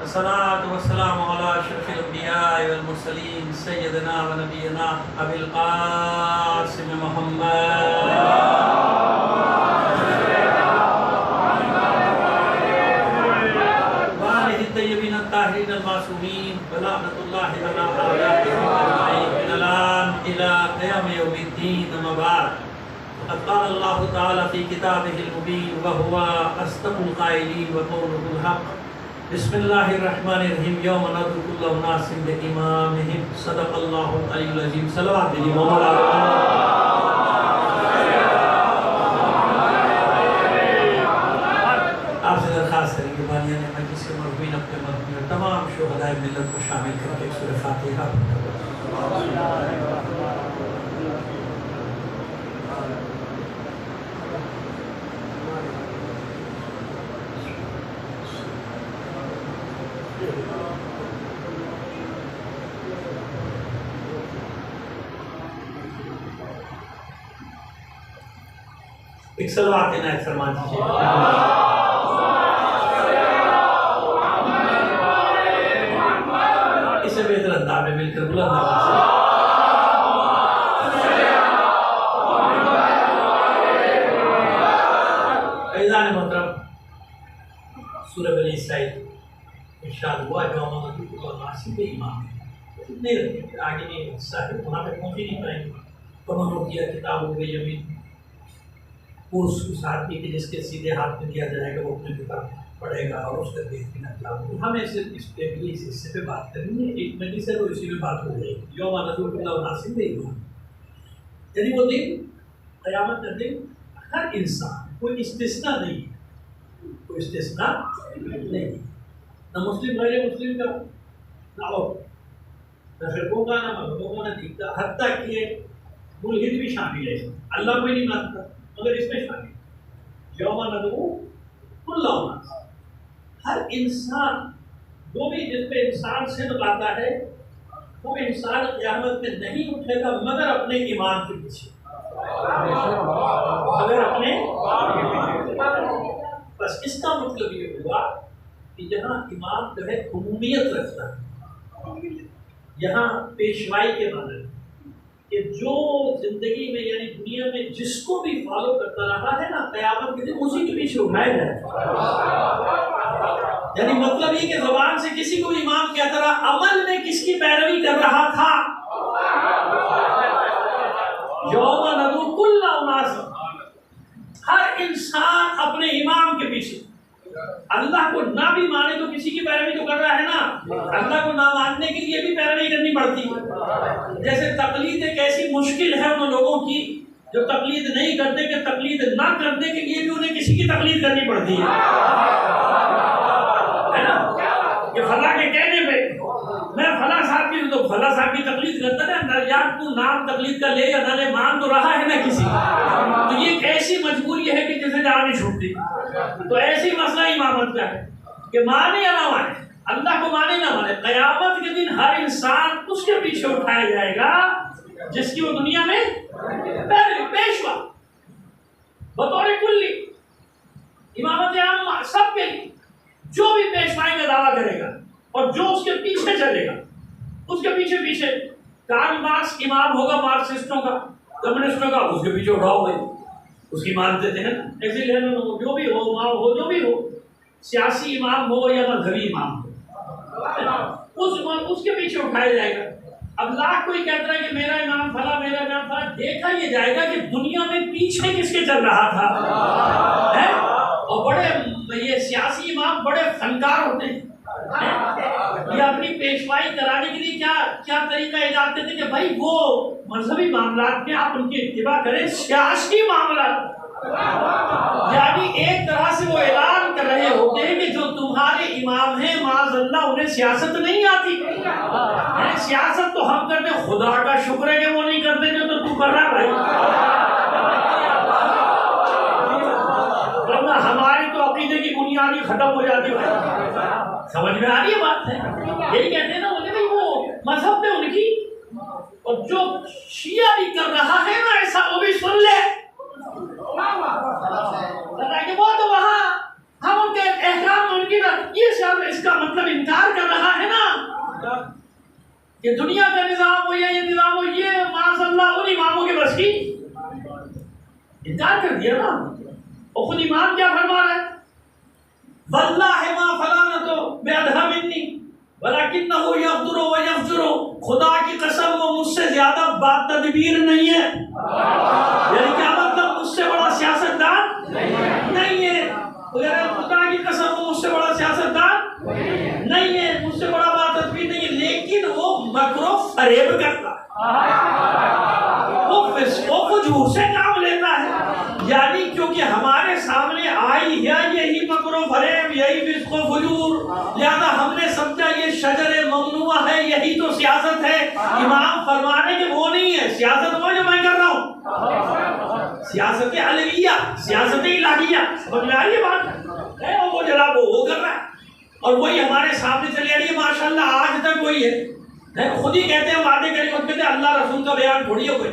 الصلاة والسلام على أشرف الأنبياء والمرسلين سيدنا ونبينا أبي القاسم محمد وآله الطيبين الطاهرين المعصومين ولعنة الله على أعدائهم أجمعين من الآن إلى قيام يوم الدين. أما بعد، قد قال الله تعالى في كتابه المبين وهو أصدق القائلين وقوله الحق. بسم الله الرحمن الرحيم. يوم ندعو كل أناس بإمامهم. صدق الله العلي العظيم. صلوات دي مولا. آپ سے درخواست کریں کہ بانیان مجلس کے مرحومین اپنے مرحومین اور تمام شہدائے ملت کو شامل کر کے سورہ فاتحہ ایک صلوات عنایت فرما دیجیے. اسے بہتر انداز میں مل کر بلند آواز سے عزیزان محترم، سورہ بنی اسرائیل ارشاد ہوا یوم ندعو کل اناس بإمامہم. نہیں رکھتے آگے نہیں صاحب وہاں پہ پہنچ ہی نہیں پائیں گے. فمن اوتیٰ کتابہ بیمینہ، وہ اس آدمی کے جس کے سیدھے ہاتھ میں دیا جائے گا وہ اپنے کتاب پڑھے گا اور اس کا دیکھنا کیا ہوگا. ہمیں صرف اس پہ بھی اس حصے پہ بات کرنی ہے. ایک مجلس ہے وہ اسی میں بات ہو جائے گی. یوم ندعو کل اناس بإمامہم، یعنی وہ دن، قیامت کا دن، ہر انسان، کوئی استثناء نہیں ہے، کوئی استثناء نہیں، نہ مسلم غیر مسلم کا، نہ اور نہ فرقوں کا، نہ مذہبوں کا، نہ دین کا، حتیٰ کہ ملحد بھی شامل ہے. اللہ کو ہی نہیں مانتا مگر اس میں شامل. یوم ندعو کل اناس، ہر انسان، جو بھی جس پہ انسان صدق آتا ہے وہ انسان قیامت میں نہیں اٹھے گا مگر اپنے ایمان کے پیچھے، مگر اپنے. بس اس کا مطلب یہ ہوا کہ جہاں امام جو ہے عمومیت رکھتا ہے، یہاں پیشوائی کے معنی کہ جو زندگی میں یعنی دنیا میں جس کو بھی فالو کرتا رہا ہے نا، قیامت کے دن اسی کے پیچھے اٹھایا جائے. یعنی مطلب یہ کہ زبان سے کسی کو امام کہتا رہا، عمل میں کس کی پیروی کر رہا تھا. یوم ندعو کل اناس، ہر انسان اپنے امام کے پیچھے. اللہ کو نہ بھی مانے تو کسی کی پیروی تو کر رہا ہے نا. اللہ کو نہ ماننے کے لیے بھی پیروی کرنی پڑتی ہے. جیسے تقلید ایک ایسی مشکل ہے ان لوگوں کی جو تقلید نہیں کرتے کہ تقلید نہ کرنے کے لیے بھی انہیں کسی کی تقلید کرنی پڑتی ہے نا. کہ فلاں کے کہنے پہ میں فلاں صاحب کی تو فلاں صاحب کی تقلید کرتا نا، یار تو نام تقلید کا لے یا نہ لے، مان تو رہا ہے نا کسی. تو یہ ایک ایسی مجبوری ہے کہ جسے جان نہیں چھوٹتی. تو ایسی مسئلہ امامت کا ہے کہ مانے یا نہ مانے، اللہ کو مانے نہ مانے، قیامت کے دن ہر انسان اس کے پیچھے اٹھایا جائے گا جس کی وہ دنیا میں پیشوا بطور کلی امامت عامہ سب کے لیے، جو بھی پیشوائی کا دعویٰ کرے گا اور جو اس کے پیچھے چلے گا، اس کے پیچھے کارل مارکس امام ہوگا مارکسسٹوں کا، کمیونسٹوں کا، اس کے پیچھے اٹھاؤ گے، اس کی مانتے تھے نا. جو بھی ہو، امام ہو، جو بھی ہو، سیاسی امام ہو یا مذہبی امام ہو، اس کے پیچھے اٹھایا جائے گا. اب لاکھ کوئی کہتا ہے کہ میرا امام فلاں، میرا امام فلاں، دیکھا یہ جائے گا کہ دنیا میں پیچھے کس کے چل رہا تھا. اور بڑے یہ سیاسی امام بڑے فنکار ہوتے ہیں، یہ اپنی پیشوائی کرانے کے لیے کیا طریقہ ایجاد کرتے کہ بھائی وہ مذہبی معاملات میں آپ ان کی اتباع کریں، سیاسی معاملات یعنی ایک طرح سے وہ اعلان کر رہے ہوتے ہیں کہ جو تمہارے امام ہیں معاذ اللہ انہیں سیاست نہیں آتی. سیاست تو ہم کرتے، خدا کا شکر ہے کہ وہ نہیں کرتے جو تو کر رہا بھائی. ورنہ ہماری تو عقیدے کی بنیاد ہی ختم ہو جاتی ہے. سمجھ میں آ رہی ہے بات ہے؟ یہی کہتے ہیں نا وہ مذہب میں ان کی، اور جو شیعہ بھی کر رہا ہے نا ایسا وہ بھی سن لے. وہ تو وہاں ہم ان کے احکام ان کی اس کا مطلب انکار کہ دنیا کا نظام ہو یا یہ نظام ہو، یہ معاذ اللہ ان اماموں کے بس کی انکار کر دیا نا. اور خود امام کیا فرما رہا ہے؟ واللہ ما فلانتو بأدھا منی ولکنہ یقدر و یفجر. خدا کی قسم وہ مجھ سے زیادہ بات تدبیر نہیں ہے. یعنی کیا مطلب؟ مجھ سے بڑا سیاستدان نہیں ہے. خدا کی قسم وہ مجھ سے بڑا سیاستدان نہیں ہے، مجھ سے بڑا بات تدبیر نہیں ہے، لیکن وہ مکر و فریب کرتا ہے، وہ فسق و فجور سے کام لیتا ہے. یعنی کیونکہ ہمارے سامنے آئی ہے یہی مکر و فریب، یہی فسق و فجور، لہذا ہم نے سمجھا یہ شجر ممنوع ہے، یہی تو سیاست ہے. امام فرمانے کے وہ نہیں ہے سیاست، وہ جو میں کر رہا ہوں سیاست علویہ، سیاست الہیہ. سمجھ میں آئی یہ بات ہے؟ وہ جناب وہ کر رہا ہے اور وہی ہمارے سامنے چلی آ رہی ہے. ماشاءاللہ آج تک وہی ہے. خود ہی کہتے ہیں وعدے کریں، خود کہتے ہیں اللہ رسول کا بیان تھوڑی ہو گئے.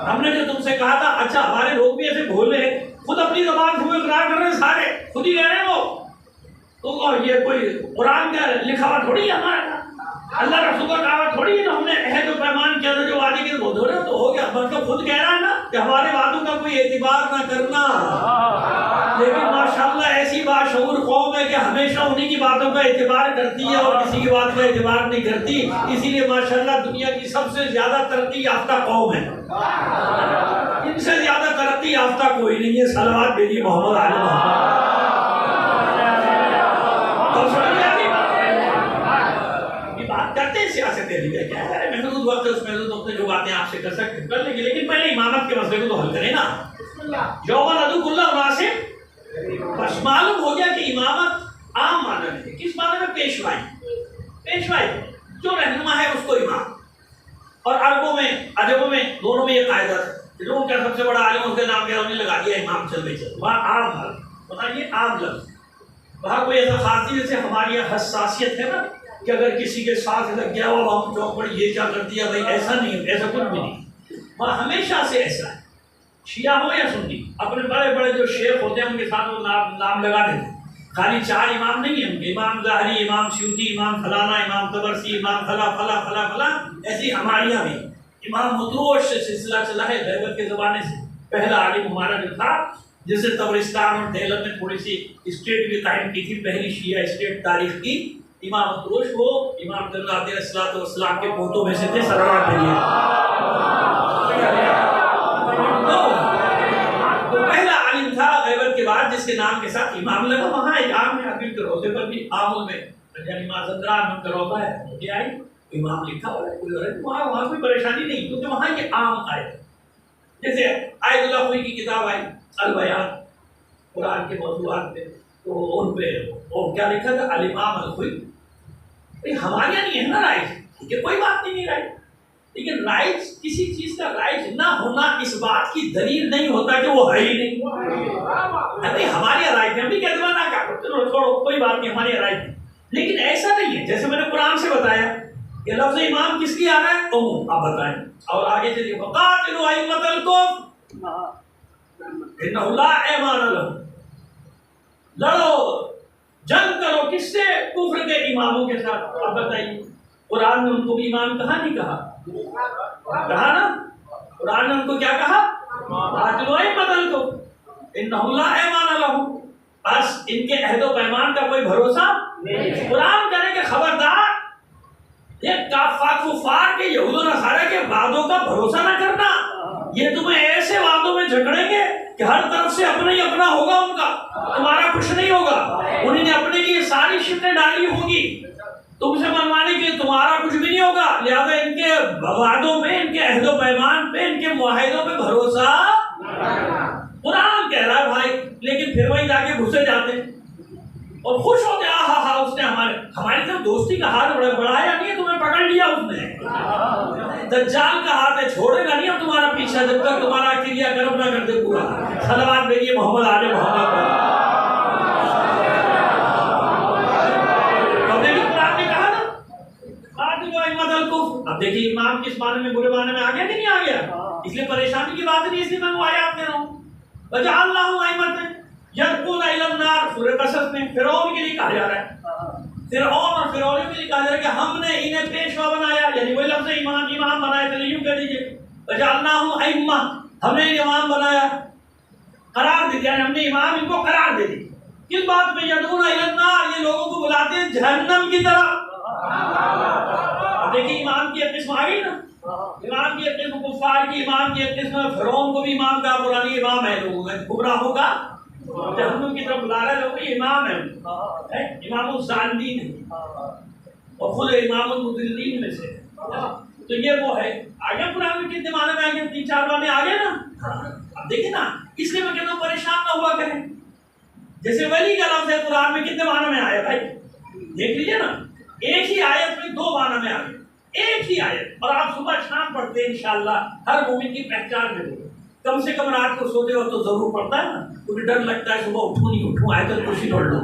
ہم نے جو تم سے کہا تھا، اچھا ہمارے لوگ بھی ایسے بھولے ہیں، خود اپنی زبان سے وہ اقرار کر رہے ہیں، سارے خود ہی کہہ رہے ہیں وہ تو یہ کوئی قرآن کا لکھا ہوا تھوڑی ہے ہمارا، اللہ رسول کا کہا ہوا تھوڑی ہے. تو ہم نے عہد و پیمان کیا تھا جو وعدے کے وہ دھورے تو ہو گیا. مطلب خود کہہ رہا ہے نا کہ ہمارے وعدوں کا کوئی اعتبار نہ کرنا. لیکن ماشاءاللہ ایسی باشعور قوم ہے کہ ہمیشہ انہی کی باتوں کا اعتبار کرتی ہے اور کسی کی بات کا اعتبار نہیں کرتی. اسی لیے ماشاءاللہ دنیا کی سب سے زیادہ ترقی یافتہ قوم ہے، ان سے زیادہ ترقی یافتہ کوئی نہیں ہے. صلوات بھیجیے محمد علی محمد. بات کرتے ہیں سیاست علیہ کیا ہے، محدود وقت ہے، اس محدود وقت میں جو باتیں آپ سے کر سکتے کر لیں گے، لیکن پہلے امامت کے مسئلے کو تو حل کریں نا. یوم ندعو کل اناس، بس معلوم ہو گیا کہ امامت عام معنی میں ہے. کس معنی میں؟ پیشوائی. پیشوائی جو رہنما ہے اس کو امام. اور عربوں میں عجموں میں دونوں میں یہ قاعدہ تھا کہ جو ان کا سب سے بڑا عالم اس کے نام کیا انہیں لگا دیا امام. چل بھائی چل، وہاں عام لفظ بتائیے، عام لفظ. وہاں کوئی ایسا خاصی جیسے ہماری یہاں حساسیت ہے نا کہ اگر کسی کے ساتھ لگ گیا ہو ہم چوک پر یہ کیا کر دیا بھائی، ایسا نہیں ہے، ایسا کچھ بھی نہیں. وہاں ہمیشہ سے ایسا ہے، شیعہ ہو یا سنی، اپنے بڑے بڑے جو شیخ ہوتے ہیں ان کے ساتھ وہ نام لگا دیتے ہیں. خالی 4 امام نہیں ہیں ان کے، امام ظاہری، امام سیوطی، امام فلانا، امام طبرسی، امام فلا فلا فلا فلا. ایسی ہمارے یہاں بھی امام مطروش سے سلسلہ چلا ہے غیبت کے زمانے سے. پہلا عالم ہمارا جو تھا جس سے تبرستان اور دیلم میں تھوڑی سی اسٹیٹ بھی قائم کی تھی، پہلی شیعہ اسٹیٹ تاریخ کی، امام مطروش، وہ امام علیہ السلام کے پوتوں میں سے تھے. صلوات بھیجیے. تو پہلا عالم تھا غیبت کے بعد جس کے نام کے ساتھ امام لگا. وہاں ایک عام ہے، ابھی کے روزے پر بھی عام میں یعنی مازندران کا روزہ ہے مجھے آئی امام لکھا ہوا ہے، وہاں کوئی پریشانی نہیں کیونکہ وہاں یہ عام آئے. جیسے آیت اللہ خوئی کی کتاب آئی البیان قرآن کے موضوعات پہ، تو ان پہ اور کیا لکھا تھا الامام الخوئی. ہمارے یہاں نہیں ہے نا رائج، ٹھیک ہے کوئی بات نہیں رائج، لیکن رائج کسی چیز کا رائج نہ ہونا اس بات کی دلیل نہیں ہوتا کہ وہ ہے ہی نہیں. ہمارے یہاں رائج ہم بھی کہتے ہیں نا چھوڑو کوئی بات نہیں ہمارے یہاں رائج، لیکن ایسا نہیں ہے. جیسے میں نے قرآن سے بتایا کہ لفظ امام کس کی آ رہا ہے، آپ بتائیں. اور آگے چلیے وقاتلوا ائمۃ الکفر انہ لا ایمان لہم، لڑو جنگ کرو کس سے؟ کفر کے اماموں کے ساتھ. اب بتائیے قرآن نے ان کو بھی امام کہا نہیں کہا؟ کہا نا. قرآن نے ان کو کیا کہا؟ قاتلوا ائمۃ الکفر انہ لا ایمان لہم. بس ان کے عہد و پیمان کا کوئی بھروسہ نہیں. قرآن کرے کہ خبردار یہ کفار کے یہود و نصارہ کے وعدوں کا بھروسہ نہ کرنا، یہ تمہیں ایسے وعدوں میں جھگڑیں گے کہ ہر طرف سے اپنا ہی اپنا ہوگا ان کا، تمہارا کچھ نہیں ہوگا. انہیں نے اپنے لیے ساری شرطیں ڈالی ہوگی تم سے منوانے کے، تمہارا کچھ بھی نہیں ہوگا. لہذا ان کے وعدوں پہ، ان کے عہد و پیمان پہ، ان کے معاہدوں پہ بھروسہ قرآن کہہ رہا ہے بھائی. لیکن پھر وہی جا کے گھسے جاتے اور خوش ہوتے ہاں اس نے ہماری طرف دوستی کا ہاتھ بڑھایا نہیں ہے، تمہیں پکڑ لیا اس نے. دجال کا ہاتھ ہے، چھوڑے گا نہیں اب تمہارا پیچھا جب تک تمہارا کریا کرم نہ کر دے پورا. صلوات بھیجیے محمد آل محمد پر. قرآن نے کہا نا قاتلوا ائمۃ الکفر. اب دیکھیے امام کس معنی میں، برے معنی میں آ گیا کہ نہیں آ گیا؟ اس لیے پریشانی کی بات نہیں، اس لیے میں وہ آیات کہہ رہا ہوں. وجعلناہم ائمۃ یدعون الی النار. سورہ قصص میں فرعون کے لیے کہا جا رہا ہے، فرعون اور فرعونیوں کے لیے کہا جا رہا ہے کہ ہم نے انہیں پیشوا بنایا، یعنی وہی لفظ امام بنایا، چلیے یوں کہہ دیجیے وجعلناہم ائمہ، ہم نے امام بنایا، قرار دے دیا، ہم نے امام ان کو قرار دے دی۔ کس بات میں؟ یدعون الی النار، یہ لوگوں کو بلاتے ہیں جہنم کی طرف۔ اب دیکھیں امام کی ایک قسم آ گئی نا، امام کی ایک قسم کفار کی، امام کی ایک قسم فرعون کو بھی امام کا، قرآن امام ہے، لوگوں کا گمراہوں کا جہنم کی طرف بلا رہے لوگ، امام ہے، امام الظالمین ہے اور خود امام المضلین میں سے۔ تو یہ وہ ہے، آگے قرآن میں کتنے معنی میں آگے 3-4 معنی آگے نا۔ اب دیکھیں نا، اس لیے میں کہتا ہوں پریشان نہ ہوا کریں، جیسے ولی کا لفظ ہے قرآن میں کتنے معنی میں آیا بھائی، دیکھ لیجیے نا، ایک ہی آیت میں 2 معنی میں آگے، ایک ہی آیت، اور آپ صبح شام پڑھتے ہیں انشاءاللہ، ہر مومن کی پہچان میں ہوگا، کم سے کم رات کو سوتے ہو تو ضرور پڑھتا ہے نا، کیونکہ ڈر لگتا ہے صبح اٹھوں نہیں اٹھوں، آیت الکرسی پڑھ لو،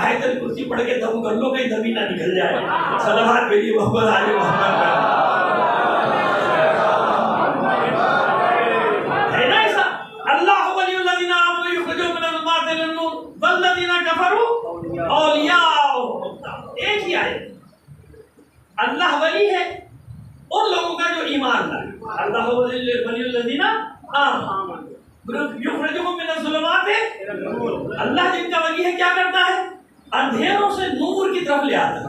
آیت الکرسی پڑھ کے دم کر لو، کہیں دم ہی نہ نکل جائے، صلوات بھیجیے محمد آل محمد کا، ہے نا ایسا؟ اللہ ولی الذین آمنوا یخرجهم من الظلمات الی النور والذین کفروا اولیاءهم، ایک ہی آیت، اللہ ولی ہے ان لوگوں کا جو ایمان لائے، اللہ ولی الذین آمنوا یخرجهم من الظلمات الی النور، اللہ جن کا ولی ہے کیا کرتا ہے؟ اندھیروں سے نور کی طرف لے آتا ہے،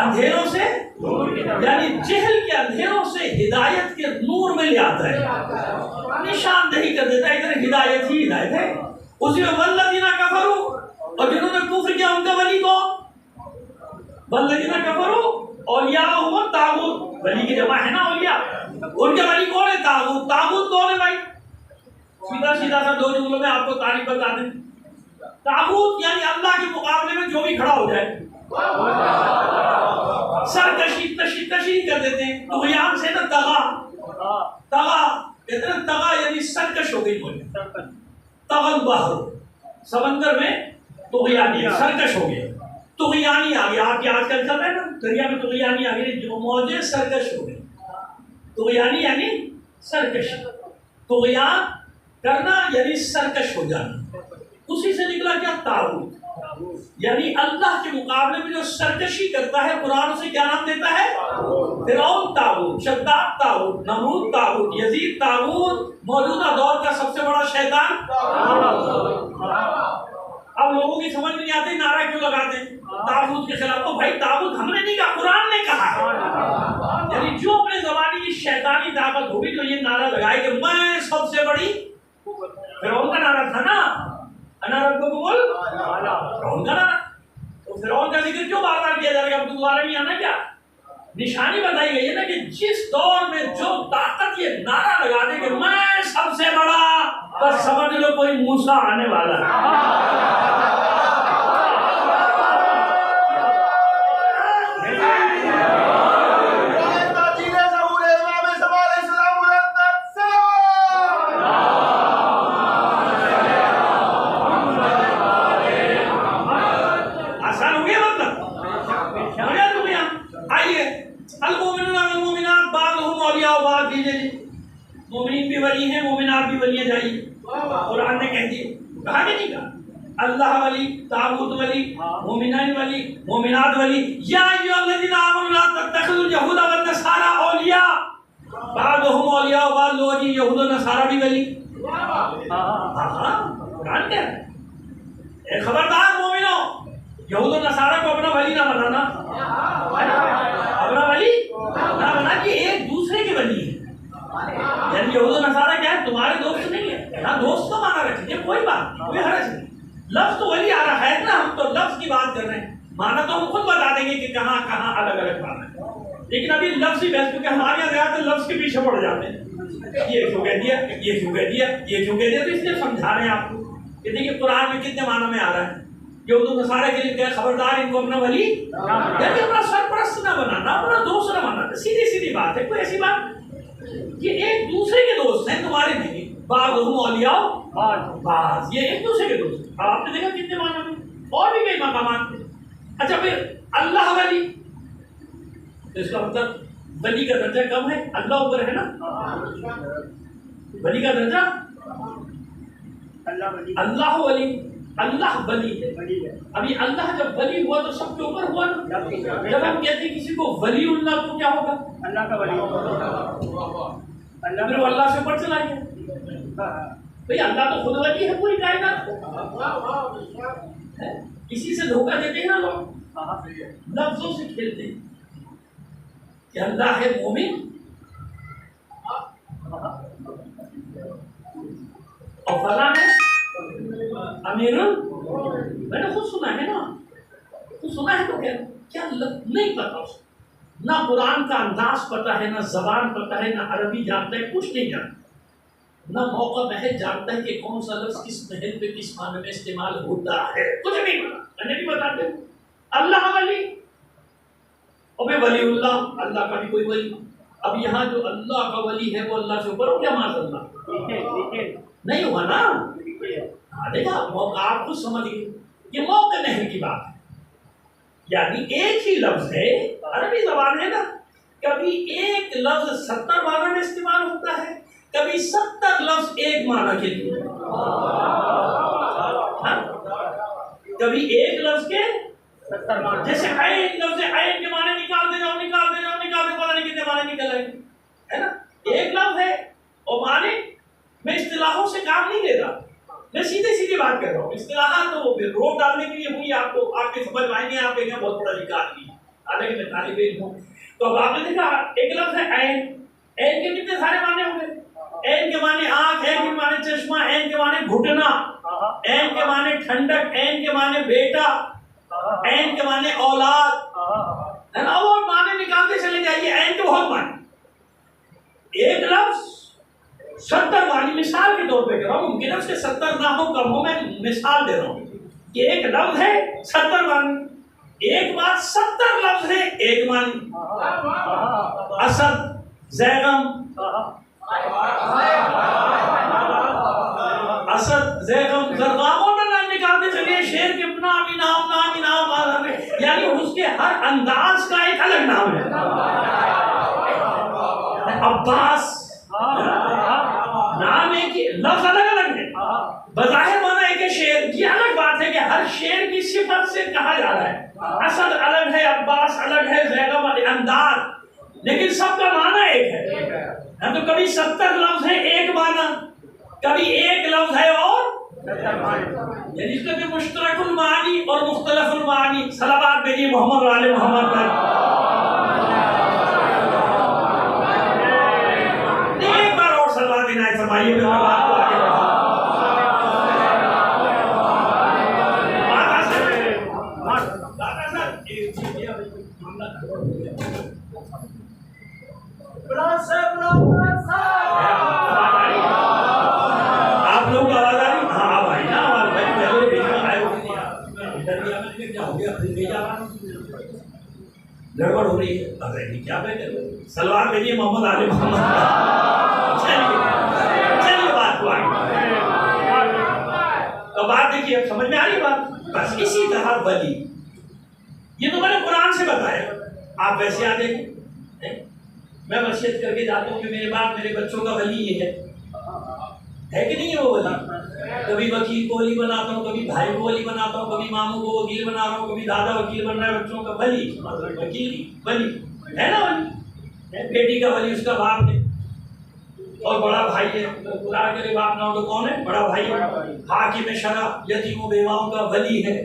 اندھیروں سے نور کی طرف، یعنی جہل کے اندھیروں سے ہدایت کے نور میں لے آتا ہے، نشاندہی کر دیتا ہے، ادھر ہدایت ہی ہدایت ہے، اسی میں والذین کفروا، اور جنہوں نے کفر کیا ان کا ولی کون؟ والذین کفروا اولیاءہم الطاغوت، ولی کی جمع ہے نا اولیاء، ان کا ولی کون ہے؟ طاغوت، طاغوت کون ہے بھائی؟ سیدھا سیدھا سا 2 جملوں میں آپ کو تعریف بتا دیں، طاغوت یعنی اللہ کے مقابلے میں جو بھی کھڑا ہو جائے، سرکشی تشریح کر دیتے ہیں، طغیان سے نا طغا کہتے ہیں، طغا یعنی سرکش ہو گئی، مجھے طغل بحر، سمندر میں طغیانی سرکش ہو گیا، طغیانی آ گیا، آپ کے آج کل چل رہا ہے نا دریا میں طغیانی آ گئی، جو موجیں سرکش ہو گئی، طغیانی یعنی سرکش، طغیان کرنا یعنی سرکش ہو جانا، اسی سے نکلا کیا؟ طاغوت، یعنی اللہ کے مقابلے میں جو سرکشی کرتا ہے، قرآن اسے کیا نام دیتا ہے؟ فرعون طاغوت، شداد طاغوت، نمرود طاغوت، یزید طاغوت، موجودہ دور کا سب سے بڑا شیطان۔ اب لوگوں کی سمجھ میں نہیں آتی نعرہ کیوں لگاتے ہیں طاغوت کے خلاف؟ تو بھائی طاغوت ہم نے نہیں کہا، قرآن نے کہا، یعنی جو اپنے زمانے کی شیطانی طاقت ہوگی تو یہ نعرہ لگائے کہ میں سب سے بڑی، فرعون کا نعرہ تھا نا، انا ربکم الاعلی، فرعون کا نعرہ، تو فرعون کا ذکر کیوں بار بار کیا جا رہا ہے؟ اب دوبارہ نہیں آنا کیا؟ نشانی بتائی گئی ہے نا کہ جس دور میں جو طاقت یہ نعرہ لگا دے کہ میں سب سے بڑا، بس سمجھ لو کوئی موسیٰ آنے والا ہے۔ مومنین بھی ولی ہیں، مومنات بھی ولی ہیں، جائیے قرآن نے کہہ دیا، کہا کہ نہیں کہا؟ اللہ ولی، طاغوت ولی، مومنین ولی، مومنات ولی، یا ایھا الذین آمنوا لا تتخذوا اليہود والنصارى اولیاء، بعضهم اولیاء بعض، لوگ یہود و نصارہ بھی ولی، قرآن کہہ رہا ہے، خبردار مومنوں، یہود و نصارہ کو اپنا ولی نہ بنانا، اپنا ولی نہ بنا، کہ ایک دوسرے کے ولی ہے، یعنی یہود و نصارہ کیا ہے؟ تمہارے دوست نہیں ہے، ہاں دوست کا معنی رکھیے، کوئی بات نہیں، کوئی حرج نہیں، لفظ تو ولی آ رہا ہے نا، ہم تو لفظ کی بات کر رہے ہیں، معنی تو ہم خود بتا دیں گے کہ کہاں کہاں الگ الگ معنی ہے، لیکن ابھی لفظ ہی بحث، کیونکہ ہمارے یہاں زیادہ لفظ کے پیچھے پڑ جاتے ہیں، یہ کیوں کہہ دیا، یہ کیوں کہہ دیا، یہ کیوں کہہ دیا، تو اس لیے سمجھا رہے ہیں آپ کو کہ دیکھیے قرآن میں کتنے معنی میں آ رہا ہے، یہود و نصارہ کے لیے کیا خبردار ان کو اپنا ولی، یعنی اپنا سرپرست نہ بنانا، اپنا دوست نہ بنانا، سیدھی سیدھی بات ہے، کوئی ایسی بات، یہ ایک دوسرے کے دوست ہیں، تمہارے نہیں، بعضهم اولیاء بعض، یہ ایک دوسرے کے دوست ہیں۔ آپ نے دیکھا کتنے معنی میں، اور بھی کئی مقامات ہیں۔ اچھا پھر اللہ ولی، اس کا مطلب ولی کا درجہ کم ہے، اللہ اوپر ہے نا، ولی کا درجہ اللہ ولی، اللہ ولی ہے. ابھی اللہ جب ولی ہوا تو سب کے اوپر ہوا نا. جب ہم کہتے ہیں کسی کو ولی اللہ تو کیا ہوگا؟ اللہ کا ولی. پھر وہ اللہ سے اوپر چلا گیا. بھئی اللہ تو خود ولی ہے پوری کائنات کو. کسی سے دھوکہ دیتے ہیں نا لوگ، لفظوں سے کھیلتے ہیں کہ اللہ ہے مومن اور فلاں ہے امیر. میں نے خود سنا ہے نا، خود سنا ہے تو کیا نہیں پتا اس کو. نہ قرآن کا انداز پتا ہے، نہ زبان پتا ہے، نہ عربی جانتا ہے، کچھ نہیں جانتا. نہ موقع محل جانتا ہے کہ کون سا لفظ کس محل پہ کس معنی میں استعمال ہوتا ہے، کچھ نہیں پتا. میں بھی بتاتے ہوں اللہ ولی اور ولی اللہ، اللہ کا بھی کوئی ولی. اب یہاں جو اللہ کا ولی ہے وہ اللہ سے اوپر ہو گیا معاذ اللہ؟ نہیں ہوا نا. دیکھا موقع آپ خود سمجھ گئے، یہ موقع نہیں کی بات ہے. یعنی ایک ہی لفظ ہے، عربی زبان ہے نا، کبھی ایک لفظ 70 معنی میں استعمال ہوتا ہے، کبھی 70 لفظ ایک معنی کے لیے. کبھی ایک لفظ کے جیسے عین لفظ عین کے معنی نکال دے جاؤ پتہ نہیں کتنے معنی نکل رہے ہے نا. ایک لفظ ہے اور معنی میں اصطلاحوں سے کام نہیں لے رہا، میں سیدھی بات کر رہا ہوں. اصطلاحات تو روک ڈالنے کے لیے ہوئی، آپ کو آپ کے سمجھ میں آئیں گے. آپ کہیں بہت بڑا نکال لی، حالانکہ میں طالب علم ہوں. تو اب آپ نے دیکھا ایک لفظ ہے عین، عین کے کتنے سارے معنی ہوں گے. عین کے معنی آنکھ، عین کے معنی چشمہ، عین کے معنی گھٹنا، عین کے معنی ٹھنڈک، عین کے معنی بیٹا، عین کے معنی اولاد ہے نا. اور معنی نکالتے چلے جائیے، عین کے بہت معنی. ایک لفظ 70 معنی مثال کے طور پہ کر رہا ہوں، ممکن ہے اس کے 70 نہ ہو کم ہو، میں مثال دے رہا ہوں کہ ایک لفظ ہے 70 معنی. ایک بات 70 لفظ ہے ایک معنی. اسد، زیغم، اسد، زیغم، زرغاموں میں نام نکالتے چلیے. شیر کے نام یعنی اس کے ہر انداز کا ایک الگ نام ہے. عباس نام ایک ہی، لفظ الگ الگ ہے، بظاہر مانا ایک ہے شیر. یہ الگ بات ہے کہ ہر شیر کی صفت سے کہا جا رہا ہے. اسد الگ ہے، عباس الگ ہے، زیغم انداز، لیکن سب کا معنی ایک ہے. تو کبھی 70 لفظ ہے ایک معنی، کبھی ایک لفظ ہے اور یعنی اس کے مشترک المعانی اور مختلف المعانی. صلوات بھیجیے محمد و آل محمد پر. ایک بار اور صلوات عنایت فرمائیے. آپ لوگ کو آواز آ رہی؟ ہاں بھائی نا آواز گڑبڑ ہو رہی ہے. کیا بہتر سلوار بھیجیے محمد علی محمد. چلیے بات کو آگے. تو بات دیکھیے سمجھ میں آ رہی بات. بس اسی طرح ولی، یہ تو میں نے قرآن سے بتایا. آپ ویسے آ دیکھیں، میں وصیت کر کے جاتا ہوں کہ میرے باپ میرے بچوں کا ولی یہ ہے کہ نہیں ہے وہ ولی. کبھی وکیل کو ولی بناتا ہوں، کبھی بھائی کو ولی بناتا ہوں، کبھی ماموں کو وکیل بنا رہا ہوں، کبھی دادا وکیل بن رہا ہے بچوں کا. ولی وکیل ولی ہے نا. ولی بیٹی کا ولی اس کا باپ ہے اور بڑا بھائی ہے. خدا کرے باپ نہ ہو تو کون ہے؟ بڑا بھائی ہے. حاکم شرع یتیم و بیواؤں کا ولی ہے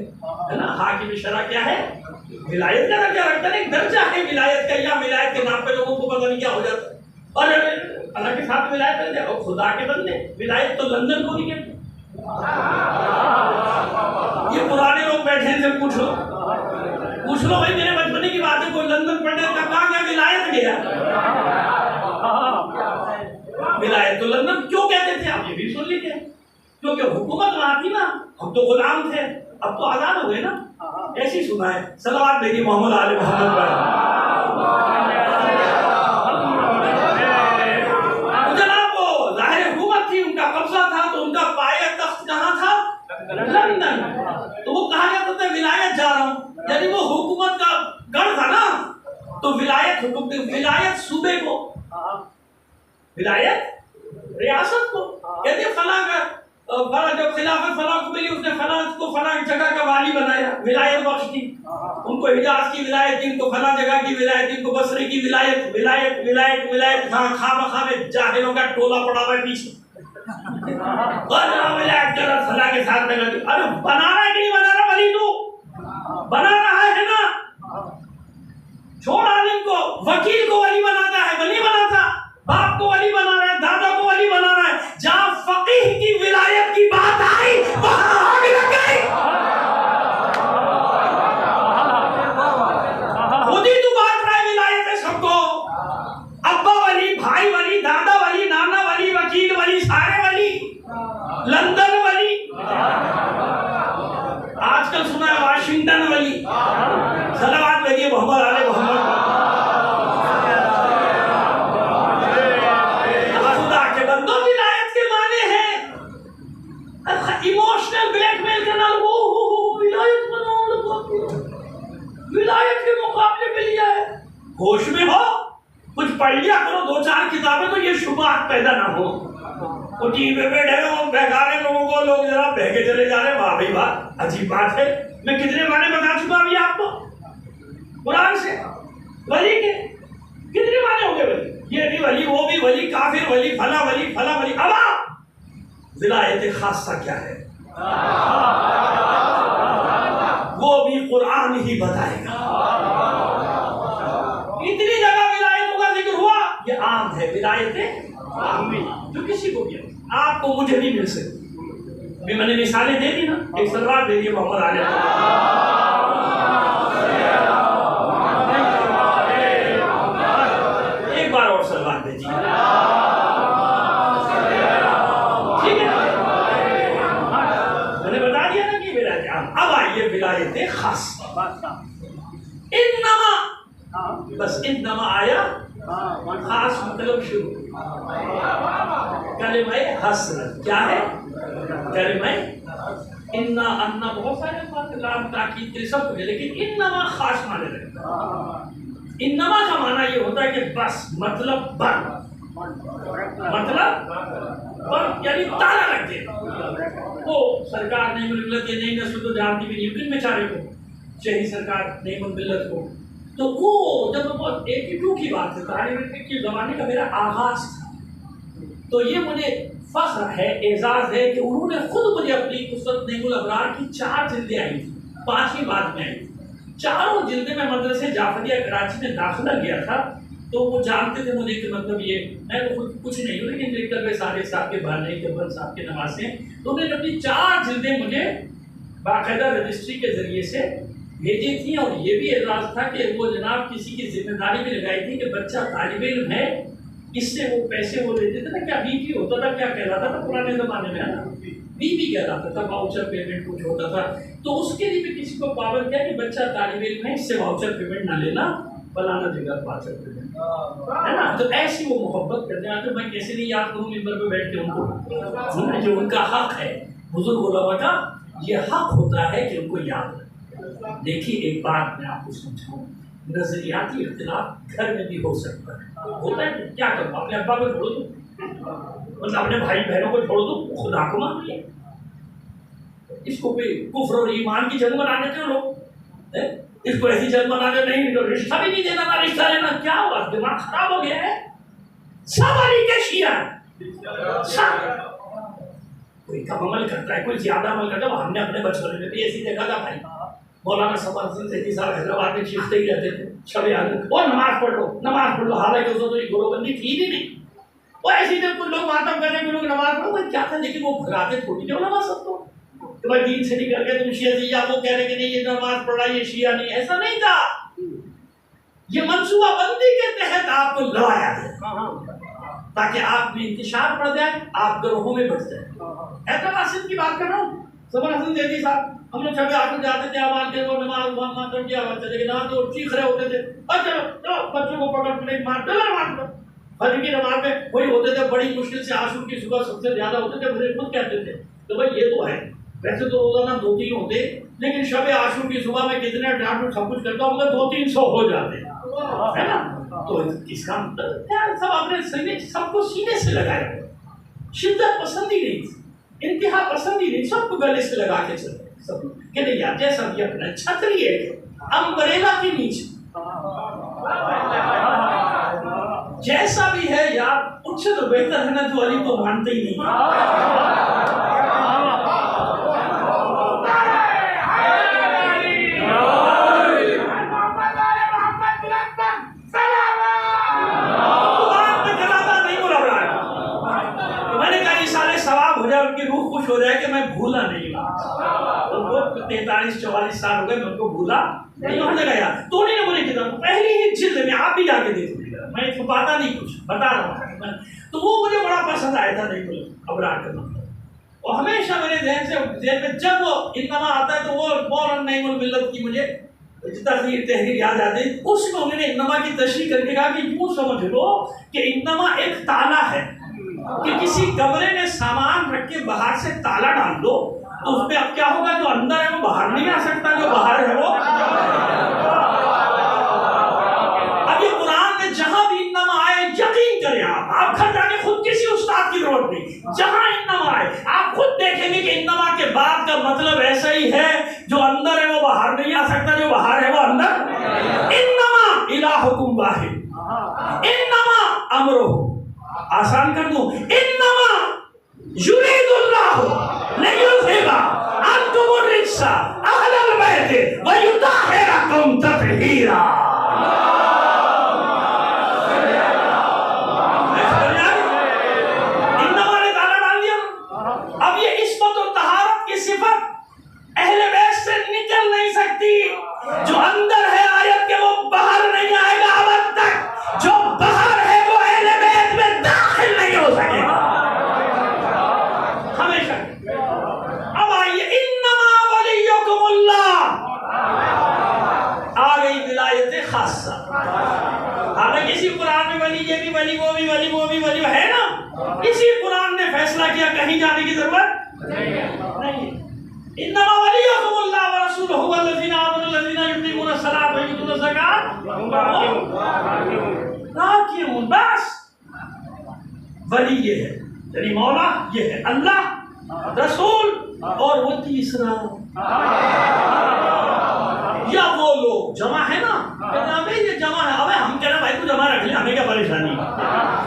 نا. حاکم شرع کیا ہے؟ ولایت کا درجہ رکھتا ہے. ایک درجہ ہے ولایت کا، یا ولایت کے نام پہ لوگوں کو پتہ نہیں کیا ہو جاتا ہے. اور اللہ کے ساتھ ولایت کر دیا اور خدا کے بندے ولایت تو لندن کو نہیں کہتے. یہ پرانے لوگ بیٹھے ہیں، سے پوچھ لو بھائی میرے بچپنے کی بات ہے، کوئی لندن پڑھنے کا کہاں گیا ولایت گیا. ولایت تو لندن کیوں کہتے تھے آپ یہ بھی سن لیجیے. کیونکہ حکومت وہاں تھی نا، ہم تو غلام تھے، اب تو آزاد ہو گئے نا. ایسی سنا ہے. صلوات بھیجیے محمد آل محمد پر. جناب وہ ظاہر حکومت تھی، ان کا قبضہ تھا، تو ان کا پایہ تخت کہاں تھا؟ لندن. تو وہ کہا جاتا تھا ولایت جا رہا ہوں، یعنی وہ حکومت کا گڑھ تھا نا. تو ولایت صوبے کو، ولایت ریاست کو کہتے فلاں کا فلاں جب خلافت فلاں کو ملی اس نے فلاں کو فلاں جگہ کا والی بنایا، ولایت بخش دی، ان کو حجاز کی ولایت دی، ان کو فلاں جگہ کی ولایت دی، ان کو بصرے کی ولایت، ولایت ولایت ولایت، خواہ مخواہ میں جاہلوں کا ٹولہ پڑا ہوا ہے پیچھے، ولایت کا فلاں کے ساتھ لگا دی۔ ارے بنا رہا ہے کہ نہیں بنا رہا ولی؟ تو بنا رہا ہے نا، چھوڑ عالم کو، وکیل کو ولی بناتا ہے، ولی بناتا، باپ کو ولی بنا رہا ہے، دادا کو ولی بنا رہا ہے، جہاں فقیہ کی ولایت کی بات آئی وہاں آگ لگ گئی۔ خود ہی تو بات رہا ہے ولایت ہے سب کو، ابا ولی، بھائی ولی، دادا ولی، نانا ولی، وکیل ولی، سارے ولی، لندن ولی، آج کل سنا ہے واشنگٹن ولی۔ صلوات بھیجیے محمد علی محمد۔ خدا کے بندوں ولایت کے معنی ہیں ایموشنل بلیک میل کرنا، ولایت بناؤ، ولایت کے مقابلے میں لیا ہے۔ ہوش میں ہو، کچھ پڑھ لیا کرو دو چار کتابیں تو یہ شبہات پیدا نہ ہو۔ وہ ٹی وی پہ بیٹھے ہو بہکارے لوگوں کو، لوگ ذرا بہہ کے چلے جا رہے ہیں، واہ بھائی واہ عجیب بات ہے۔ میں کتنے معنی بتا چکا ابھی آپ کو قرآن سے، ولی کے کتنے معنی ہو گئے؟ ولی یہ بھی ولی، وہ بھی ولی، کافر ولی، فلاں ولی، فلاں ولی۔ اب ولایت خاصہ کیا ہے وہ بھی قرآن ہی بتائے گا۔ اتنی جگہ ولایتوں کا ذکر ہوا، یہ عام ہے، ولایت عامی جو کسی کو بھی، آپ کو مجھے بھی مل سکتی۔ بھی میں نے مثالیں دے دی نا، ایک صلوات دے دیے محمد علیہ۔ ایک بار اور صلوات بھیجیے، ٹھیک ہے؟ میں نے بتا دیا نا کہ ولایت عام۔ اب آئیے ولایت خاص، انما، بس انما آیا خاص مطلب شروع، کلمہ حسرت کیا ہے؟ کلمہ انا، انا بہت سارے بات لام تاکید کے سب کچھ، لیکن انما خاص معنی رکھتا ہے۔ انما کا معنی یہ ہوتا ہے کہ بس، مطلب بند، مطلب بند یعنی تالا لگ دے۔ وہ سرکار نعیم الملت، یہ نئی نسل تو جانتی بھی نہیں، کن بیچارے کو، شہید سرکار نعیم الملت کو، تو وہ جب وہ 82 کی بات ہے، طالب علم کے زمانے کا میرا آغاز تھا، تو یہ مجھے فخر ہے، اعزاز ہے کہ انہوں نے خود مجھے اپنی قصت نعیم الابرار کی 4 جلدیں آئی تھی، 5ویں بات میں آئی تھی، چاروں جلدیں میں مدرسے جعفریہ کراچی میں داخلہ گیا تھا، تو وہ جانتے تھے مجھے کہ مطلب یہ میں تو خود کچھ نہیں ہوں، لیکن لکھ کر میں سارے صاحب کے بھانے جبر صاحب کے نواسے، تو انہوں نے اپنی 4 جلدیں مجھے باقاعدہ رجسٹری کے ذریعے سے بھیجی تھی، اور یہ بھی اعزاز تھا کہ وہ جناب کسی کی ذمہ داری بھی لگائی تھی کہ بچہ طالب علم ہے، اس سے وہ پیسے وہ لیتے تھے نا، کیا بی پی ہوتا تھا، کیا کہلاتا تھا پرانے زمانے میں، ہے نا، بی پی کہلاتا تھا، واؤچر پیمنٹ کچھ ہوتا تھا، تو اس کے لیے بھی کسی کو پابند کیا کہ بچہ طالب علم ہے، اس سے واؤچر پیمنٹ نہ لینا، فلانا جگہ واؤچر پیمنٹ، ہے نا۔ تو ایسی وہ محبت کرتے ہیں، میں کیسے نہیں یاد کروں ممبر پہ بیٹھ کے ان کو، جو ان کا حق ہے، بزرگ علماء کا یہ حق ہوتا ہے کہ ان کو یاد رکھیں۔ دیکھیے ایک بات میں آپ کو سمجھاؤں، نظریاتی اختلاف گھر میں بھی ہو سکتا ہے، ہوتا ہے کیا کروں، اپنے ابا کو چھوڑ دوں، مطلب اپنے بھائی بہنوں کو چھوڑ دوں، خدا کو مان لیا، اس کو کوئی کفر اور ایمان کی جنگ بنا دیتے ہو لوگ، اس کو ایسی جنگ بنا دے، نہیں تو رشتہ بھی نہیں دینا نہ رشتہ لینا، کیا ہوا، دماغ خراب ہو گیا ہے، سب علی کے شیعہ، سب کوئی کم عمل کرتا ہے، کوئی زیادہ عمل کرتا ہے، ہم نے اپنے بچپن میں بھی ایسی دیکھا تھا بھائی، مولانا سفر حسن سیدھی صاحب حیدرآباد میں چیختے ہی رہتے تھے، شب عادت اور نماز پڑھ لو، نماز پڑھ لو، حالانکہ اس وقت تو یہ گروہ بندی تھی بھی نہیں، وہ ایسی جب کچھ لوگ ماتم کرنے کے لوگ نماز پڑھو، وہ کیا تھا، لیکن وہ بھگاتے تھوڑی جو نماز سب کو، کہ بھائی دین سے نکل کے تم شیعہ سے، یا وہ کہہ رہے کہ نہیں یہ نماز پڑھ رہا ہے یہ شیعہ نہیں، ایسا نہیں تھا، یہ منصوبہ بندی کے تحت آپ کو لڑایا گیا تاکہ آپ میں انتشار پڑ جائے، آپ گروہوں میں بٹ جائے۔ حیدرآباد کی بات کر رہا ہوں، سفر حسن سیدھی صاحب، ہم لوگ چھپے آٹھ جاتے تھے، آواز کے وہ نماز کر کے آواز چلے گی نہ تو چیخ رہے ہوتے تھے، چلو چلو بچوں کو پکڑ پڑے مار ڈلر مار دو، فجر کی نماز میں وہی ہوتے تھے، بڑی مشکل سے عاشور کی صبح سب سے زیادہ ہوتے تھے، مجھے خود کہتے تھے تو بھائی یہ تو ہے، ویسے تو روزانہ 2-3 ہوتے، لیکن شب عاشور کی صبح میں کتنے ڈانٹ سب کچھ کرتا ہوں، 200-300 ہو جاتے ہے نا، تو اس کا مطلب سب اپنے سینے سب کو سینے سے لگائے، شدت پسند ہی نہیں تھی، انتہا پسندی نہیں، سب کو گلے سے لگا کے چلتے سب کہ نہیں یار جیسا بھی اپنا چھتری ہے امبریلا کے نیچے جیسا بھی ہے یار ان سے تو بہتر ہے نا جو علی کو مانتے ہی نہیں. ہو جائے کہ میں بھولا نہیں ان کو 43-44 سال ہو گئے میں ان کو بھولا نہیں ہونے گیا. تو نہیں نے مجھے کتاب پہلی ہی جلد میں آپ بھی جا کے دیکھ لیجیے میں چھپاتا نہیں کچھ بتا رہا ہوں. تو وہ مجھے بڑا پسند آیا تھا نہیں ابرار کا مطلب اور ہمیشہ میرے ذہن میں جب وہ انما آتا ہے تو وہ مولانا نعیم الملت کی مجھے تحریر یاد آتی ہے. اس میں انہوں نے انما کی تشریح کر کے کہا کہ یوں سمجھ لو کہ انما ایک تالا ہے کہ کسی کمرے میں سامان رکھ کے باہر سے تالا ڈال دو تو اس میں اب کیا ہوگا جو اندر ہے وہ باہر نہیں آ سکتا جو باہر ہے وہ. اب یہ قرآن میں جہاں بھی انما آئے یقین کریں آپ گھر جانے خود کسی استاد کی ضرورت نہیں. جہاں انما آئے آپ خود دیکھیں گے کہ انما کے بعد کا مطلب ایسا ہی ہے جو اندر ہے وہ باہر نہیں آ سکتا جو باہر ہے وہ اندر. انما الہکم واحد انما امرہ آسان کر دوں انما یرید اللہ لیذھب عنکم الرجس اہل البیت ویطہرکم تطہیرا. انما نے تالا ڈال دیا. اب یہ عصمت اور طہارت کی صفت اہل بیت سے نکل نہیں سکتی. جو اندر ہے آیت کے وہ باہر نہیں آئے گا ابد تک. جو باہر ہے وہ اہل بیت میں داخل نہیں ہو سکے گا ہمیشہ. اب آئیے انما ولیکم اللہ آ گئی ولایت خاصہ. آ گئی اسی قرآن میں ولی یہ بھی ولی وہ بھی ولی وہ بھی ولی ہے نا. اسی قرآن نے فیصلہ کیا کہیں جانے کی ضرورت نہیں. انما ولیکم اللہ ورسولہ والذین آمنوا الذین یقیمون الصلاۃ ویؤتون الزکاۃ راکعون. بس ولی یہ ہے یعنی مولا یہ ہے اللہ رسول اور وہ تیسرا یا وہ لوگ جمع ہے نا کہتے یہ جمع ہے. ابے ہم کہنا بھائی تو جمع رکھ لیں ہمیں کیا پریشانی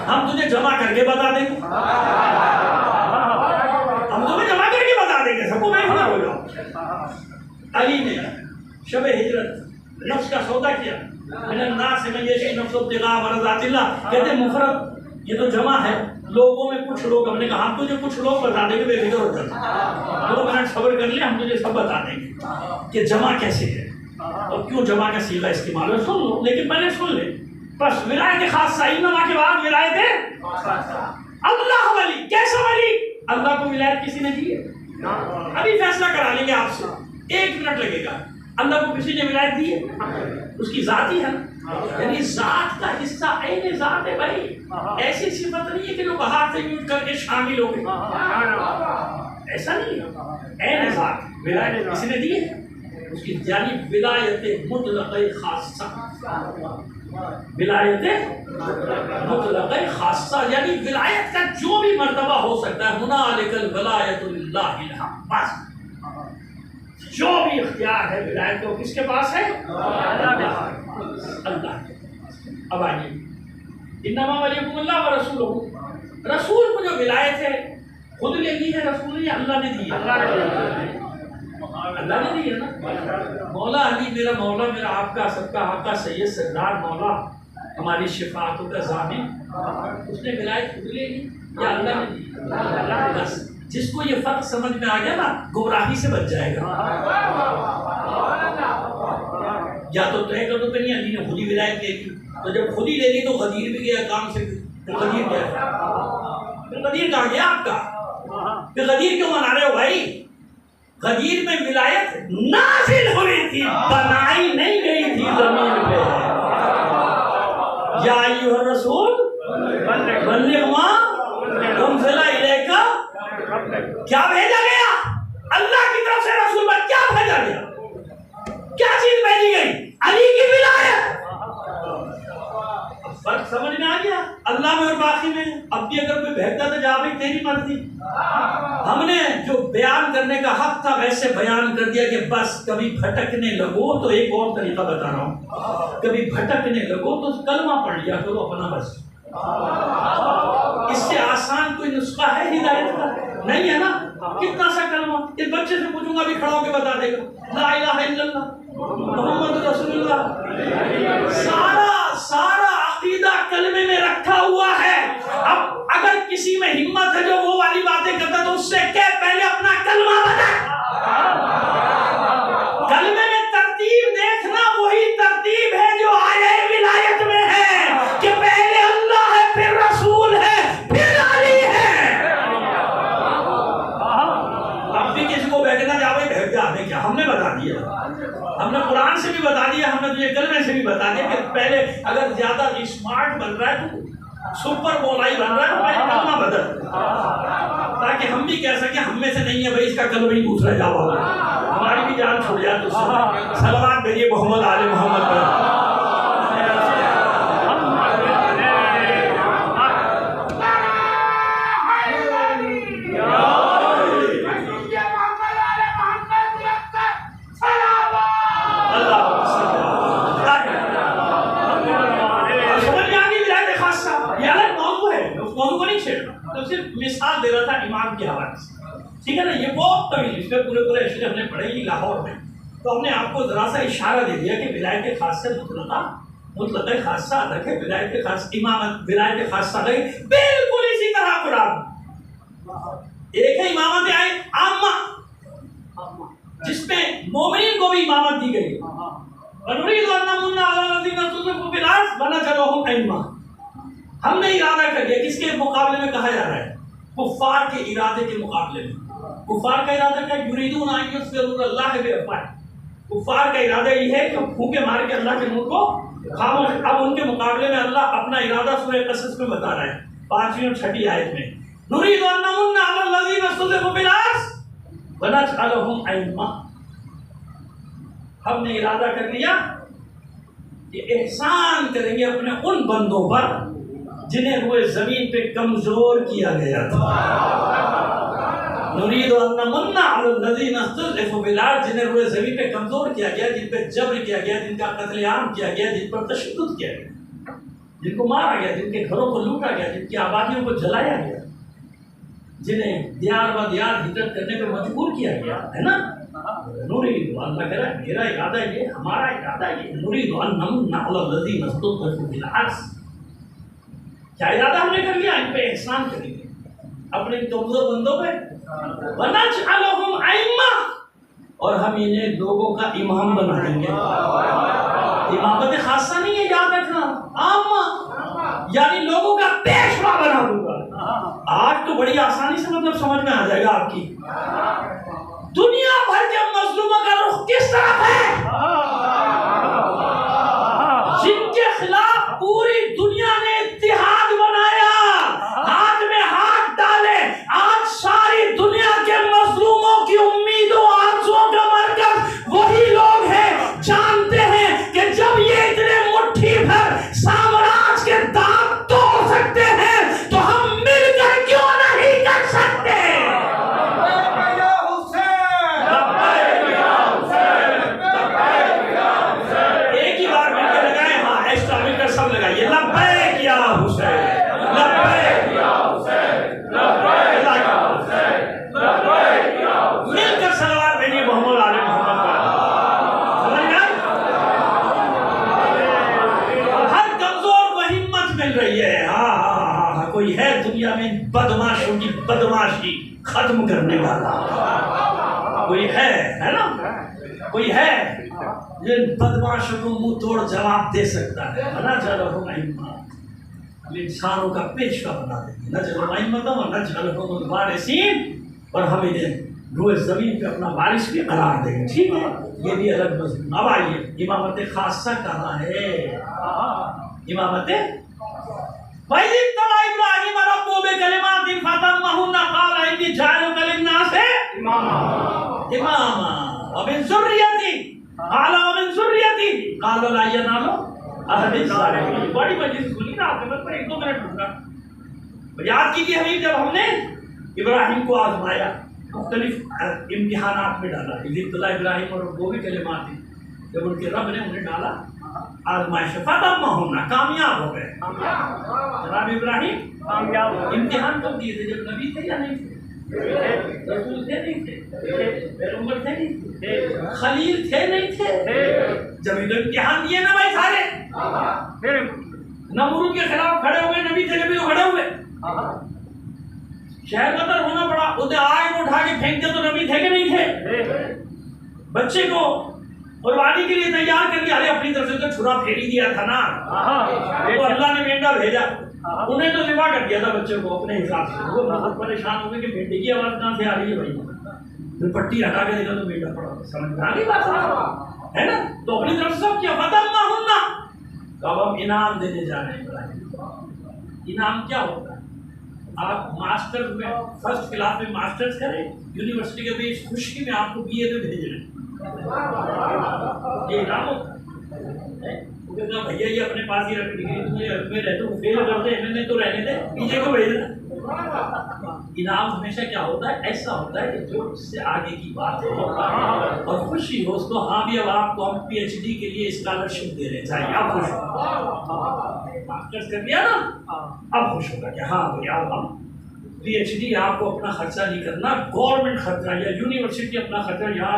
ہم تجھے جمع کر کے بتا دیں گے. ہم تمہیں جمع کر کے بتا دیں گے سب کو میں ہو جاؤں. علی نے شب ہجرت نفس کا سودا کیا من الناس من یشری نفس ابتغاء مرضات اللہ. کہتے مفرد یہ تو جمع ہے لوگوں میں کچھ لوگ. ہم نے کہا ہم تجھے کچھ لوگ بتا دیں گے بے فکر ہو جاتا 2 منٹ صبر کر لیں ہم تجھے سب بتا دیں گے کہ جمع کیسے ہے اور کیوں جمع کا صیغہ استعمال ہے. سن لو لیکن پہلے سن لیں بس. ولایت خاصہ انما کے بعد ولایت اللہ ولی. کیسا ولی؟ اللہ کو ولایت کسی نے دی ہے؟ ابھی فیصلہ کرا لیں گے آپ سے 1 منٹ لگے گا. اللہ کو کسی نے ولایت دی ہے؟ اس کی ذات ہی ہے یعنی ذات کا حصہ عین ذات ہے بھائی. ایسی صفت نہیں ہے کہ جو باہر سے یوز کر کے شامل ہو گئے ایسا نہیں ہے. عین ذات ولایت کسی نے دی ہے اس کی یعنی ولایت مطلق خاصہ. ولایت مطلق خاصہ یعنی ولایت کا جو بھی مرتبہ ہو سکتا ہے ہنالک الولایۃ للہ الحق. بس جو بھی اختیار ہے ولایت کو کس کے پاس ہے؟ اللہ کے پاس. اب آئیے انما ولیکم اللہ ورسولہ. رسول کو جو ولایت ہے خود نے دی ہے رسول نے اللہ نے دی ہے؟ اللہ نے دی ہے نا. مولا علی میرا مولا میرا آپ کا سب کا آپ کا سید سردار مولا ہماری شفاعتوں کا ضامن اس نے ولایت خود لے لی یا اللہ نے دی؟ بس جس کو یہ فرق سمجھ میں آ گیا نا گمراہی سے بچ جائے گا. یا تو طے کر دو کہ نہیں علی نے خود ہی ولایت لے لی تو جب خود ہی لے لی تو غدیر بھی گیا کام سے. غدیر گیا غدیر کہاں گیا آپ کا؟ کہ غدیر کیوں منا رہے ہو بھائی؟ غدیر میں ولایت نازل ہوئی تھی بنائی نہیں گئی تھی زمین پہ. یا ایھا الرسول بلغ ما انزل الیک. کیا بھیجا گیا اللہ کی طرف سے رسول پر؟ کیا بھیجا گیا؟ کیا چیز بھیجی گئی؟ علی کی ولایت. فرق سمجھ میں آ گیا اللہ میں اور باقی میں؟ اب بھی اگر کوئی بہتر تو جا بھائی تیری مرضی. ہم نے جو بیان کرنے کا حق تھا ویسے بیان کر دیا کہ بس کبھی بھٹکنے لگو تو ایک اور طریقہ بتا رہا ہوں، کبھی بھٹکنے لگو تو کلمہ پڑھ لیا کرو اپنا بس. اس سے آسان کوئی نسخہ ہے ہدایت کا؟ نہیں ہے نا. کتنا سا کلمہ اس بچے سے پوچھوں گا بھی کھڑا ہو کے بتا دے گا لا الہ الا اللہ محمد رسول اللہ. سارا عقیدہ کلمے میں رکھا ہوا ہے. اب اگر کسی میں ہمت ہے جو وہ والی باتیں کرتا تو اس سے کہہ پہلے اپنا کلمہ بتا. کلمے میں ترتیب دیکھنا وہی ترتیب ہے جو آیے ولایت میں ہے کہ پہلے اللہ ہے پھر رسول ہے پھر علی ہے. اب بھی کسی کو بیٹھنا جاوے بھیج جاتے کیا؟ ہم نے بتا دیا، ہم نے قرآن سے بھی بتا دیا، ہم نے تجھے کلمے سے بھی بتا دیا کہ پہلے اگر زیادہ اسمارٹ بن رہا ہے تو سپر بولائی بن رہا ہے تو پہلے کلمہ بدل، تاکہ ہم بھی کہہ سکیں ہم میں سے نہیں ہے بھائی اس کا کلمہ ہی دوسرا جاوا، ہماری بھی جان چھوڑ جائے. تو صلوات بھیجیے محمد آل محمد پر. مثال دے رہا تھا امام کے حوالے سے، ٹھیک ہے نا. یہ بہت طویل، اس میں پورے اشرے ہم نے پڑھے ہی لاہور میں، تو ہم نے آپ کو ذرا سا اشارہ دے دیا کہ ولایت خاصہ مطلق خاصہ الگ ہے، ولایت خاص امامت ولایت خاصہ الگ ہے. بالکل اسی طرح قرآن ایک ہے امامت آئے عامہ جس میں مومنین کو بھی امامت دی گئی. ونريد ان نمن على الذين استضعفوا في الارض ونجعلهم ائمة. ہم نے ارادہ کر لیا کس کے مقابلے میں کہا جا رہا ہے؟ کفار کے ارادے کے مقابلے میں. کفار کا ارادہ کیا؟ یریدون ان یطفئوا اللہ بافواہہم. کفار کا ارادہ یہ ہے کہ پھونکے مار کے اللہ کے نور کو خاموش. اب ان کے مقابلے میں اللہ اپنا ارادہ سورہ قصص میں بتا رہا ہے 5ویں اور 6ٹھی آیت میں. نريد ان نمن على الذين استضعفوا في الارض ونجعلهم ائمة. ہم نے ارادہ کر لیا کہ احسان کریں گے اپنے ان بندوں پر جنہیں روئے زمین پہ کمزور کیا گیا تھا. نريد ان نمن على الذين استضعفوا في الارض. جنہیں روئے زمین پہ کمزور کیا گیا، جن پہ جبر کیا گیا، جن کا قتل عام کیا گیا، جن پر تشدد کیا گیا، جن کو مارا گیا، جن کے گھروں کو لوٹا گیا، جن کی آبادیوں کو جلایا گیا، جنہیں دیار و دیار ہجرت کرنے پہ مجبور کیا گیا ہے نا. نريد اللہ کہہ رہا ہے میرا ارادہ یہ، ہمارا ارادہ یہ. نريد ان نمن على الذين استضعفوا في الارض. کیا ارادہ ہم نے کر لیا؟ ان پہ احسان کریں گے اپنے کمزور بندوں پہ. ونجعلهم ائمة. اور ہم انہیں لوگوں کا امام بنا دیں گے. امامت خاصہ نہیں ہے، یاد رکھنا، عامہ یعنی لوگوں کا پیشوا بنا دوں گا. آج تو بڑی آسانی سے مطلب سمجھ میں آ جائے گا آپ کی. دنیا بھر کے مظلوموں کا رخ کس طرف ہے؟ جن کے خلاف پوری دنیا نے اتحاد بنایا، ہاتھ میں ہاتھ ڈالے. آج ساری دنیا کے مظلوموں کی امیدوں آرزوؤں کا مرکز وہی لوگ ہیں. جانتے ہیں کہ جب یہ اتنے مٹھی بھر سامراج کے دانت توڑ سکتے ہیں تو ہم مل کر کیوں نہیں کر سکتے؟ ایک ہی بار مل کے لگائے، ہاں ایکسٹرا مل کر سب لگائیے. لبیک یا حسین، لبیک یا حسین، لبیک یا حسین، لبیک یا حسین. مل کر صلوات بھیجیے محمد آل محمد پر. ہر کمزور کو ہمت مل رہی ہے. ہاں کوئی ہے دنیا میں بدماشوں کی بدماشی ختم کرنے والا؟ کوئی ہے نا؟ کوئی ہے یہ بدماشوں کو منہ توڑ جواب دے سکتا ہے؟ ونجعلهم ائمة. ہم انسانوں کا پیشوا بنا دیں گے. نجعلهم ائمة ونجعلهم الوارثین. اور ہم انہیں روئے زمین پہ اپنا وارث بھی قرار دیں گے. ٹھیک ہے، یہ بھی الگ مضمون. اب آئیے امامت خاصہ کہاں ہے؟ امامت وَإِذِ ابْتَلَىٰ إِبْرَاهِيمَ رَبُّهُ بِكَلِمَاتٍ فَأَتَمَّهُنَّ قَالَ إِنِّي جَاعِلُكَ لِلنَّاسِ إِمَامًا وَمِن ذُرِّيَّتِي قَالَ وَمِن ذُرِّيَّتِي قَالَ لَا يَنَالُ عہد الظالمین. بڑی مجلس سنی نا آپ نے، بس پر 1-2 منٹ رکنا. یاد کیجیے حبیب، جب ہم نے ابراہیم کو آزمایا، مختلف امتحانات میں ڈالا. ابتلا ابراہیم اور وہ بھی کلمات تھے، جب ان کے رب نے انہیں ڈالا آزمائش، فتح ہونا کامیاب ہو گئے. جناب ابراہیم امتحان کب دیے تھے؟ جب نبی تھے یا نہیں تھے؟ رسول تھے نہیں تھے؟ پیغمبر تھے نہیں تھے؟ خلیل تھے نہیں تھے؟ جب ادھر امتحان دیے نا بھائی سارے، نمرود کے خلاف کھڑے ہوئے، نبی تھے نبی تو کھڑے ہوئے. شہر قدر ہونا پڑا، انہیں آگ کو اٹھا کے پھینک دیا تو نبی تھے کہ نہیں تھے؟ بچے کو قربانی کے لیے تیار کر کے، ارے اپنی طرف سے تو چھرا پھیری دیا تھا نا، تو اللہ نے مینڈا بھیجا، انہیں تو ذبح کر دیا تھا بچے کو اپنے حساب سے. وہ بہت پریشان ہو گئے کہ بیٹے کی آواز کہاں سے آ رہی ہے بھائی. پھر پٹی ہٹا کے دیکھا تو بیٹا پڑا. سمجھ میں آ گئی بات ہے نا؟ تو اپنی طرف سے سب کیا فتح ہونا. تو اب ہم انعام دینے جا رہے ہیں. انعام کیا ہوتا ہے؟ آپ ماسٹر میں فرسٹ کلاس میں ماسٹرز کریں، یونیورسٹی کے بیچ خوشی میں آپ کو بی اے میں بھیج رہے ہیں. یہ انعام ہوتا ہے. بھیا یہ اپنے پاس ہی رکھ ڈگری، تم یہ میں رہتے ہو فیل کرتے ہیں، میں تو رہنے دے، پیچھے کو بھیجنا. انعام ہمیشہ کیا ہوتا ہے؟ ایسا ہوتا ہے کہ جو اس سے آگے کی بات ہو اور خوشی ہو اس کو. ہاں بھی اب آپ کو ہم پی ایچ ڈی کے لیے اسکالرشپ دے رہے ہیں، چاہیے آپ خوش ہو. ماسٹرز کر لیا نا، اب خوش ہوگا کہ ہاں بھائی اب ہم پی ایچ ڈی آپ کو اپنا خرچہ نہیں کرنا، گورنمنٹ خرچہ یا یونیورسٹی اپنا خرچہ. یہاں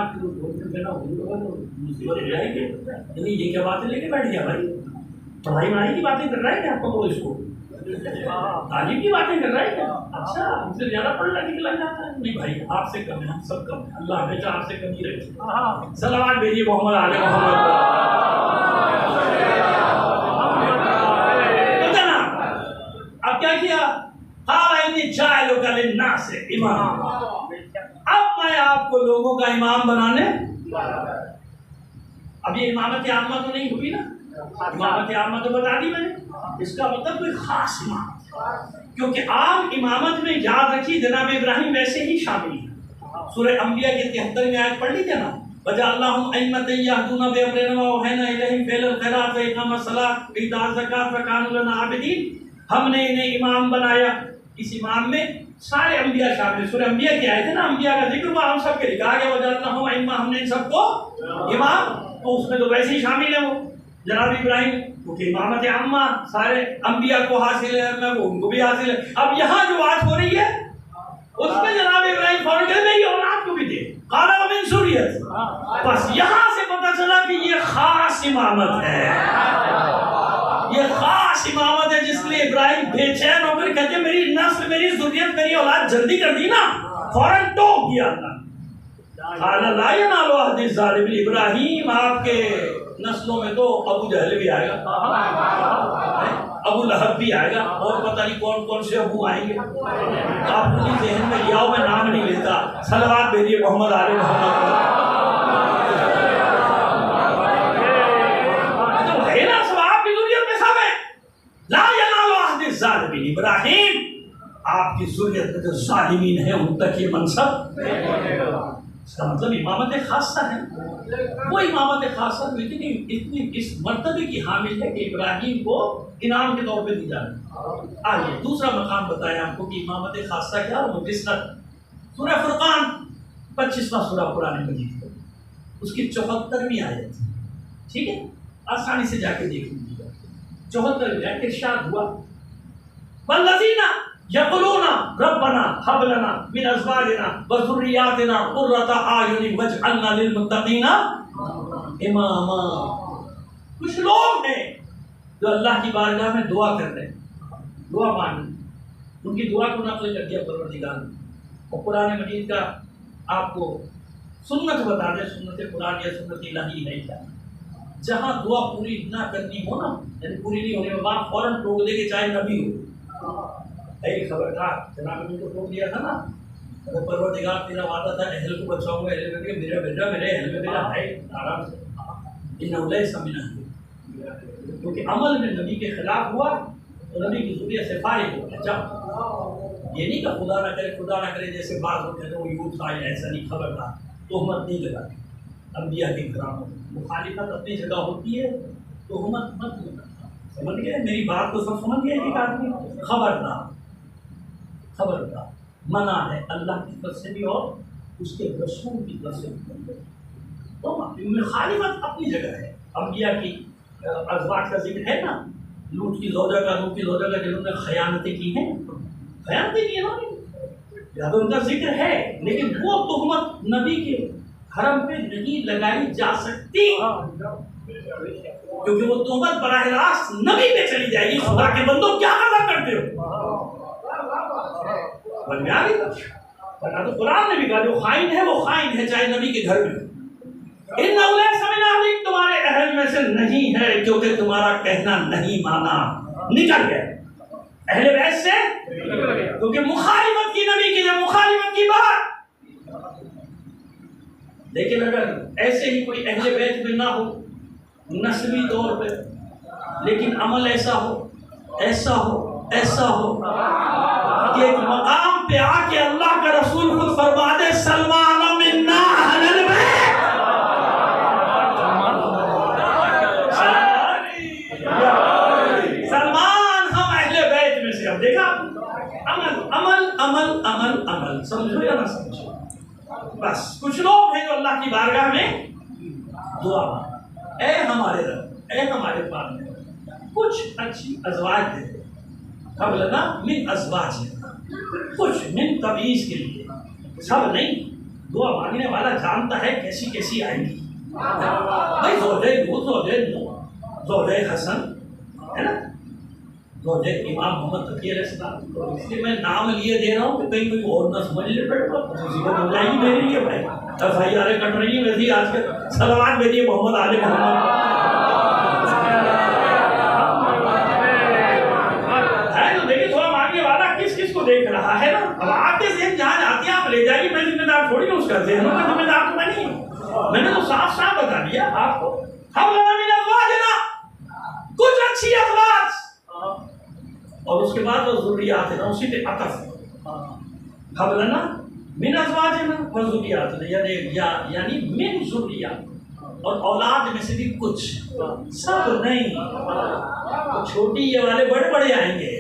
مصیبت جائے گی. یعنی یہ کیا باتیں لے کے بیٹھ گیا بھائی؟ پڑھائی وڑھائی کی باتیں کر رہا ہے کیا؟ آپ کو اس کو تعلیم کی باتیں کر رہا ہے کیا؟ اچھا ہم سے زیادہ پڑھنا نکلا جاتا ہے. نہیں بھائی آپ سے کم ہے، ہم سب کم ہے. اللہ ہمیشہ آپ سے کم ہی رہے. صلوات بھیجیے محمد آل محمد. اب کیا کیا؟ امام. اب میں آپ کو لوگوں کا امام بنانے. اب یہ امامت عامہ تو نہیں ہوئی نا، امامت عامہ تو بتا دی میں نے. اس کا مطلب کوئی خاص امام، کیونکہ عام امامت میں یاد رکھی جناب ابراہیم ویسے ہی شامل ہے. سورہ انبیاء کی 73 آیت پڑھ لیجیے نا. وَجَعَلْنَاهُمْ أَئِمَّةً يَهْدُونَ بِأَمْرِنَا وَأَوْحَيْنَا إِلَيْهِمْ فِعْلَ الْخَيْرَاتِ وَإِقَامَ الصَّلَاةِ وَإِيتَاءَ الزَّكَاةِ وَكَانُوا لَنَا عَابِدِينَ. ہم نے انہیں امام بنایا. اس امام میں سارے انبیاء شامل. سورہ انبیاء کی آیت ہے نا، انبیاء کا ذکر ہوا، ہم سب کے لکھا گیا وَجَعَلْنَاهُمْ أَئِمَّةً، ہم نے ان سب کو امام. تو اس میں تو ویسے ہی شامل ہے وہ جناب ابراہیم، کیونکہ امامت عامہ سارے انبیاء کو حاصل ہے، میں وہ ان کو بھی حاصل ہے. اب یہاں جو بات ہو رہی ہے اس میں جناب ابراہیم فوراً کہتے ہیں میری اولاد کو بھی دے. قال ومن ذریتی. بس یہاں سے پتہ چلا کہ یہ خاص امامت ہے، یہ خاص امامت ہے جس لیے ابراہیم بے چین ہو کر کہتے ہیں میری نسل، میری ذریت، میری اولاد جلدی کر دی نا. فوراً ٹوک دیا اللہ. قال لا ینال عہد الظالمین. ابراہیم آپ کے نسلوں میں تو ابو جہل بھی آئے گا، ابو لہب بھی آئے گا، اور پتہ نہیں کون کون سے ابو آئیں گے. آپ اپنی ذہن میں لیا ہو، میں نام نہیں لیتا. صلوات بھیجیے محمد آل محمد. تو ہے نا سب آپ کی ذریت میں سب ہے. لا ینال عہد الظالمین. ابراہیم آپ کی ذریت میں جو ظالمین ہیں ان تک یہ منصب. اس کا مطلب امامت خاصہ ہے. وہ امامت خاصہ اتنی اس مرتبے کی حامل ہے کہ ابراہیم کو انعام کے طور پہ دی جاتی ہے. آئیے دوسرا مقام بتایا آپ کو کہ امامت خاصہ کیا اور جسرت. سورہ فرقان 25واں سورہ قرآن مجید، اس کی 74ویں آیت. ٹھیک ہے، آسانی سے جا کے دیکھ لیجیے. 74ویں آیت ارشاد ہوا والذین یقولون ربنا هب لنا من ازواجنا وذریاتنا قرۃ اعین واجعلنا للمتقین اماما. کچھ لوگ ہیں جو اللہ کی بارگاہ میں دعا کر رہے ہیں، دعا مانگ رہے ہیں، ان کی دعا کو نقل کر دیا پروردگار نے. اور قرآن مجید کا آپ کو سنت بتا دیں، سنت قرآن یا سنت الہی ہے کیا. جہاں دعا پوری نہ کرنی ہو نا، یعنی پوری نہیں ہونے کے بعد فوراً ٹوک دے کہ چاہے نبی ہو. خبردار جناب نے تو ٹوک دیا تھا نا، اگر پروردگار تیرا وعدہ تھا اہل کو بچاؤں گا، اہل میں میرا بیٹا میرے اہل میں میرا بھائی آرام سے انہو لیس من اہلہ، کیونکہ عمل میں نبی کے خلاف ہوا تو نبی کی ذریعہ سے فارغ ہو گیا. جب یہ نہیں کہ خدا نہ کرے جیسے بعض لوگ کہتے ہیں وہ یوتھ آئے ایسا نہیں. خبردار تہمت نہیں لگاتی. انبیاء کے کرام مخالفت اپنی جگہ ہوتی ہے، تہمت مت لگانا. سمجھ گئے میری بات کو؟ سب سمجھ گئے ایک آدمی؟ خبردار خبردار، منع ہے اللہ کی طرف سے بھی اور اس کے رسول کی طرف سے بھی. تو مخالفت اپنی جگہ ہے. انبیاء کی ازواج کا ذکر ہے نا، لوط کی زوجہ کا جنہوں نے خیانتیں کی ہیں، خیانتیں کی ہیں نا، یا تو ان کا ذکر ہے، لیکن وہ تہمت نبی کے حرم پہ نہیں لگائی جا سکتی، کیونکہ وہ تہمت براہ راست نبی پہ چلی جائے گی. خدا کے بندوں کیا قدر کرتے ہو؟ بنیادی ورنہ تو قرآن نے بھی کہا جو خائن ہے وہ خائن ہے، چاہے نبی کے گھر میں. ان اولیس من اہلک تمہارے اہل میں سے نہیں ہے کیونکہ تمہارا کہنا نہیں مانا، نکل گئے اہل بیت سے، کیونکہ مخالفت کی نبی کی، جب مخالفت کی بات. لیکن اگر ایسے ہی کوئی اہل بیت میں نہ ہو نسبی طور پہ، لیکن عمل ایسا ہو ایسا ہو ایسا ہو کہ ایک مقام پہ آ کے اللہ کا رسول خود فرما دے سلمان منا اہل البیت، سلمان ہم اہل بیت میں سے. اب دیکھا عمل عمل عمل عمل عمل، سمجھو یا نہ سمجھو؟ بس کچھ لوگ ہیں جو اللہ کی بارگاہ میں دعا مانگتے، اے ہمارے رب، اے ہمارے پالنے کچھ اچھی ازواج دے دے، ہم لنا من ازواج، کچھ من تمیز کے لیے، سب نہیں. دعا مانگنے والا جانتا ہے کیسی کیسی آئیں گی. بھائی زوجہ لوط، زوجہ نوح، زوجہ حسن ہے نا، زوجہ امام محمد تقی علیہ السلام. اس لیے میں نام لیے دے رہا ہوں کہ کہیں کوئی اور نہ سمجھ لے بیٹھ مصیبت ہو جائے گی میرے لیے. بھائی ایف آئی آر کٹ رہی ہے ویسے آج کے سلوات بھیجیے محمد آل محمد. کس کو دیکھ رہا ہے نا. اب آپ کے ذہن جہاں جاتی ہیں آپ لے جائیے، میں ذمہ دار تھوڑی ہوں اس کا، ذہنوں کا ذمہ دار تو میں نہیں ہوں. میں نے تو صاف صاف بتا دیا آپ کو، ہم لنا من ازواجنا، کچھ اچھی ازواج، اور اس کے بعد وہ ذریات ہے نا، اسی پہ عطف ہے. ہم لنا من ازواجنا و ذریاتنا، یعنی من ذریات، اور اولاد میں سے بھی کچھ، سب نہیں. چھوٹی یہ والے بڑے بڑے آئیں گے،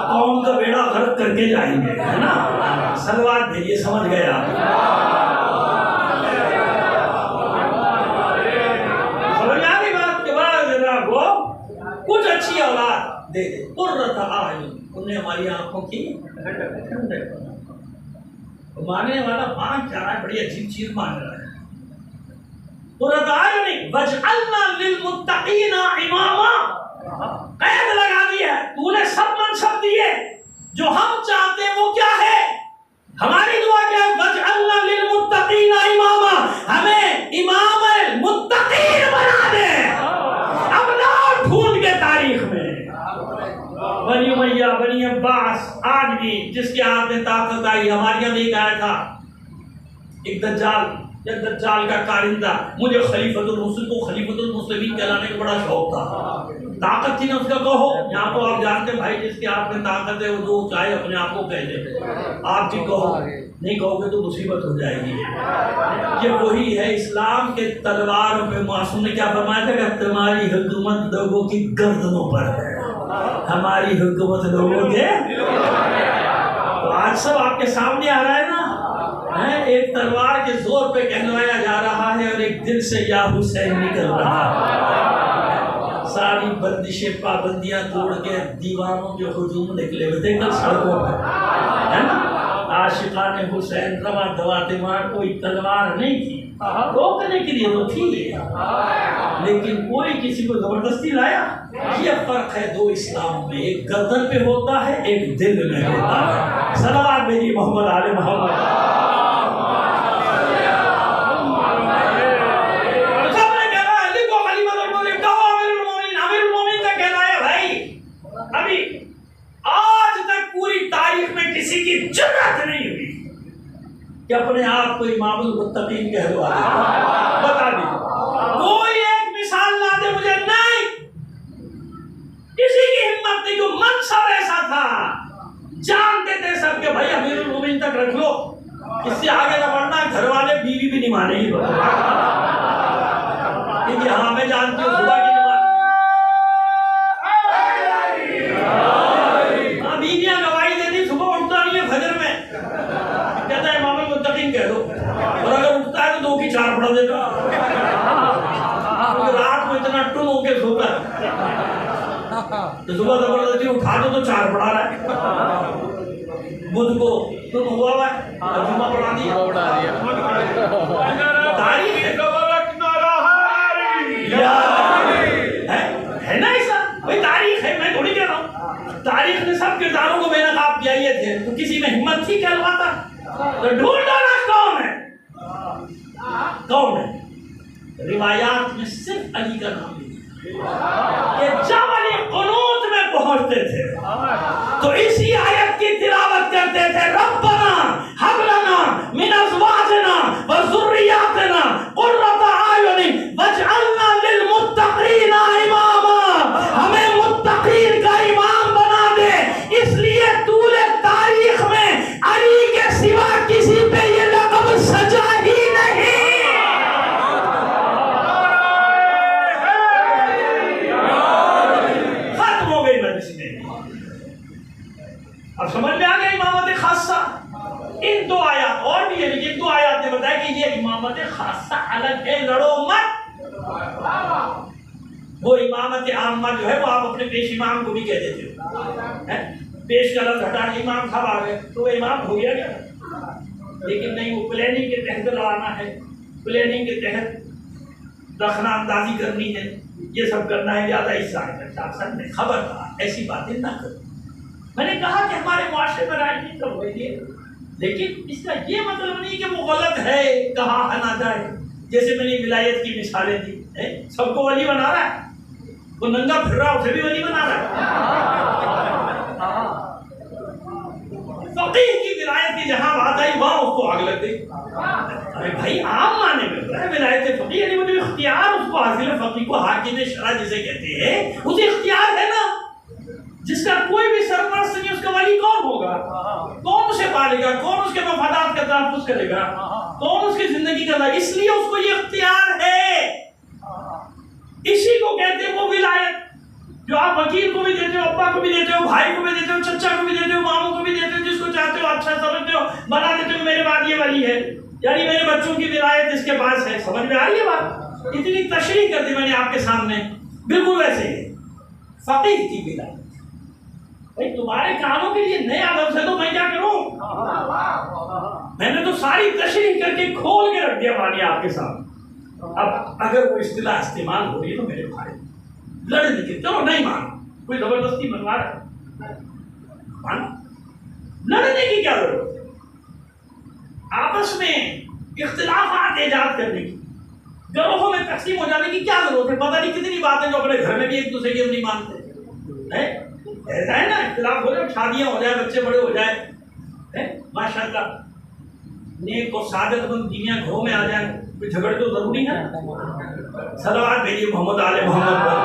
قوم کا بیڑا غرق کر کے جائیں گے، ہے نا. سلوات بھیجیے، سمجھ گئے آپ؟ سمجھ آ گئی بات کے بعد جناب وہ کچھ اچھی اولاد دے دے. قرۃ اعین، انہیں ہماری آنکھوں کی ٹھنڈک. ماننے والا مان جا رہا ہے، بڑی عجیب چیز مان رہا ہے. قرۃ اعین واجعلنا للمتقین اماما، قید لگا دی ہے، تو نے سب منصب دیے، جو ہم چاہتے ہیں وہ کیا ہے؟ ہماری دعا کیا ہے؟ واجعلنا للمتقین اماما، ہمیں امام المتقین بنا دے. اب نہ ڈھونڈ کے تاریخ میں بنی امیہ، بنی عباس، آج بھی جس کے ہاتھ میں طاقت آئی. ہمارے یہاں بھی ایک آیا تھا ایک دجال کا کارندہ، مجھے خلیفۃ المسلمین کو خلیفۃ المسلمین کہلانے کا بڑا شوق تھا. طاقت تھی نا اس کا، کہو یہاں تو آپ جانتے ہیں بھائی جس کے آپ میں طاقت ہے وہ جو چاہے اپنے آپ کو کہہ دے. آپ بھی کہو، نہیں کہو گے تو مصیبت ہو جائے گی. یہ وہی ہے اسلام کے تلوار پہ. معصوم نے کیا فرمایا تھا کہ تمہاری حکومت لوگوں کی گردنوں پر ہے، ہماری حکومت لوگوں کے. تو آج سب آپ کے سامنے آ رہا ہے نا، ایک تلوار کے زور پہ کہلوایا جا رہا ہے اور ایک دل سے یا حسین نکل رہا ہے. ساری بندشیں پابندیاں توڑ کے دیوانوں کے ہجوم نکلے ہوئے تھے کل سڑکوں پہ، ہے نا. عاشقان حسین روا دواتے مار، کوئی تلوار نہیں تھی، روکنے کے لیے تو تھی، لیکن کوئی کسی کو زبردستی لایا. یہ فرق ہے دو اسلام میں، ایک گردن پہ ہوتا ہے، ایک دل میں ہوتا ہے. صلوات بھیجیے محمد آل محمد. کسی کی جرات نہیں ہوئی کہ اپنے آپ کو امام المتقین کہہ دو. بتا دیجیے کوئی ایک مثال لا دے مجھے. نہیں، کسی کی ہمت نہیں. جو منصب ایسا تھا، جانتے تھے سب کہ بھائی امیر المومنین تک رکھ لو، اس سے آگے نہ بڑھنا. گھر والے بیوی بھی نہیں مانے گی، کیونکہ ہاں میں جانتی ہوں تو صبح زبردستی اٹھا دو تو 4 پڑھا رہا ہے، بدھ کو تم ہوا ہے جمعہ پڑھا دیا۔ تاریخ ہے نا ایسا، بھائی تاریخ ہے، میں تھوڑی کہہ رہا ہوں، تاریخ نے سب کرداروں کو بے نقاب کیا یہ تھے، تو کسی میں ہمت تھی کیا لگاتا؟ تو ڈھونڈو نا کون ہے، کون ہے؟ روایات میں صرف علی کا نام کہ جب علی قنوت میں پہنچتے تھے تو اسی آیت کی تلاوت کرتے تھے، ربنا ہب لنا من ازواجنا وذریاتنا قرۃ اعین واجعلنا للمتقین اماما، ہمیں متقین کا امام بنا دے۔ اس لیے طول تاریخ میں علی کے سوا کسی پہ یہ لقب سجا ہی نہیں۔ اب سمجھ میں آ گیا امامت خاصہ؟ ان 2 آیات اور بھی ہے، لیکن 2 آیات نے بتایا کہ یہ امامت خاصہ الگ ہے، لڑو مت۔ وہ امامت عامہ جو ہے وہ آپ اپنے پیش امام کو بھی کہہ دیتے ہو، پیش کا لفظ ہٹا کے امام صاحب آ گئے تو وہ امام ہو گیا کیا؟ لیکن نہیں، وہ پلاننگ کے تحت لڑانا ہے، پلاننگ کے تحت رکھنا اندازی کرنی ہے، یہ سب کرنا ہے، زیادہ حصہ ہے۔ خبردار ایسی باتیں نہ کرو۔ میں نے کہا کہ ہمارے معاشرے میں راجنیتی تو ہوئی ہے، لیکن اس کا یہ مطلب نہیں کہ وہ غلط ہے، کہا نہ جائے۔ جیسے میں نے ولایت کی مثالیں دی، سب کو ولی بنا رہا ہے، وہ ننگا پھر رہا اسے بھی ولی بنا رہا ہے۔ فقیہ کی ولایت کی جہاں بات آئی وہاں اس کو آگ لگ گئی۔ ارے بھائی عام معنی میں ولایت فقیہ یعنی وہ جو اختیار اس کو حاصل ہے، فقیہ کو حاکم شرع جسے کہتے ہیں، اسے اختیار ہے نا، جس کا کوئی بھی سرپرست نہیں، اس کا ولی کون ہوگا؟ کون اسے پالے گا؟ کون اس کے مفادات کا تحفظ کرے گا؟ کون اس کی زندگی کا؟ اس لیے اس کو یہ اختیار ہے، اسی کو کہتے ہیں وہ ولایت، جو آپ وکیل کو بھی دیتے ہو، ابا کو بھی دیتے ہو، بھائی کو بھی دیتے ہو، چچا کو بھی دیتے ہو، ماموں کو بھی دیتے ہو، جس کو چاہتے ہو اچھا سمجھتے ہو بنا دیتے ہو، میرے بعد یہ ولی ہے، یعنی میرے بچوں کی ولایت اس کے پاس ہے۔ سمجھ میں آ رہی ہے بات؟ اتنی تشریح کر دی میں نے آپ کے سامنے، بالکل ویسے ہی فقیہ کی ولایت۔ بھائی تمہارے کاموں کے لیے نیا لفظ ہے تو میں کیا کروں؟ میں نے تو ساری تشریح کر کے کھول کے رکھ دیا مانی آپ کے سامنے۔ اب اگر وہ اصطلاح استعمال ہو رہی ہے تو میرے بھائی لڑنے کی، چلو نہیں مان، کوئی زبردستی منوا رہا ہے، لڑنے کی کیا ضرورت ہے؟ آپس میں اختلافات ایجاد کرنے کی، گروہوں میں تقسیم ہو جانے کی کیا ضرورت ہے؟ پتہ نہیں کتنی باتیں جو اپنے گھر میں بھی ایک دوسرے کی نہیں مانتے، ایسا ہے نا، اختلاف ہو جائے، شادیاں ہو جائے، بچے بڑے ہو جائے، ماشاء اللہ نیک اور سعادت مند دنیا گھروں میں آ جائیں، کوئی جھگڑے تو ضروری ہے۔ صلوات بھیجیے محمد آل محمد پر۔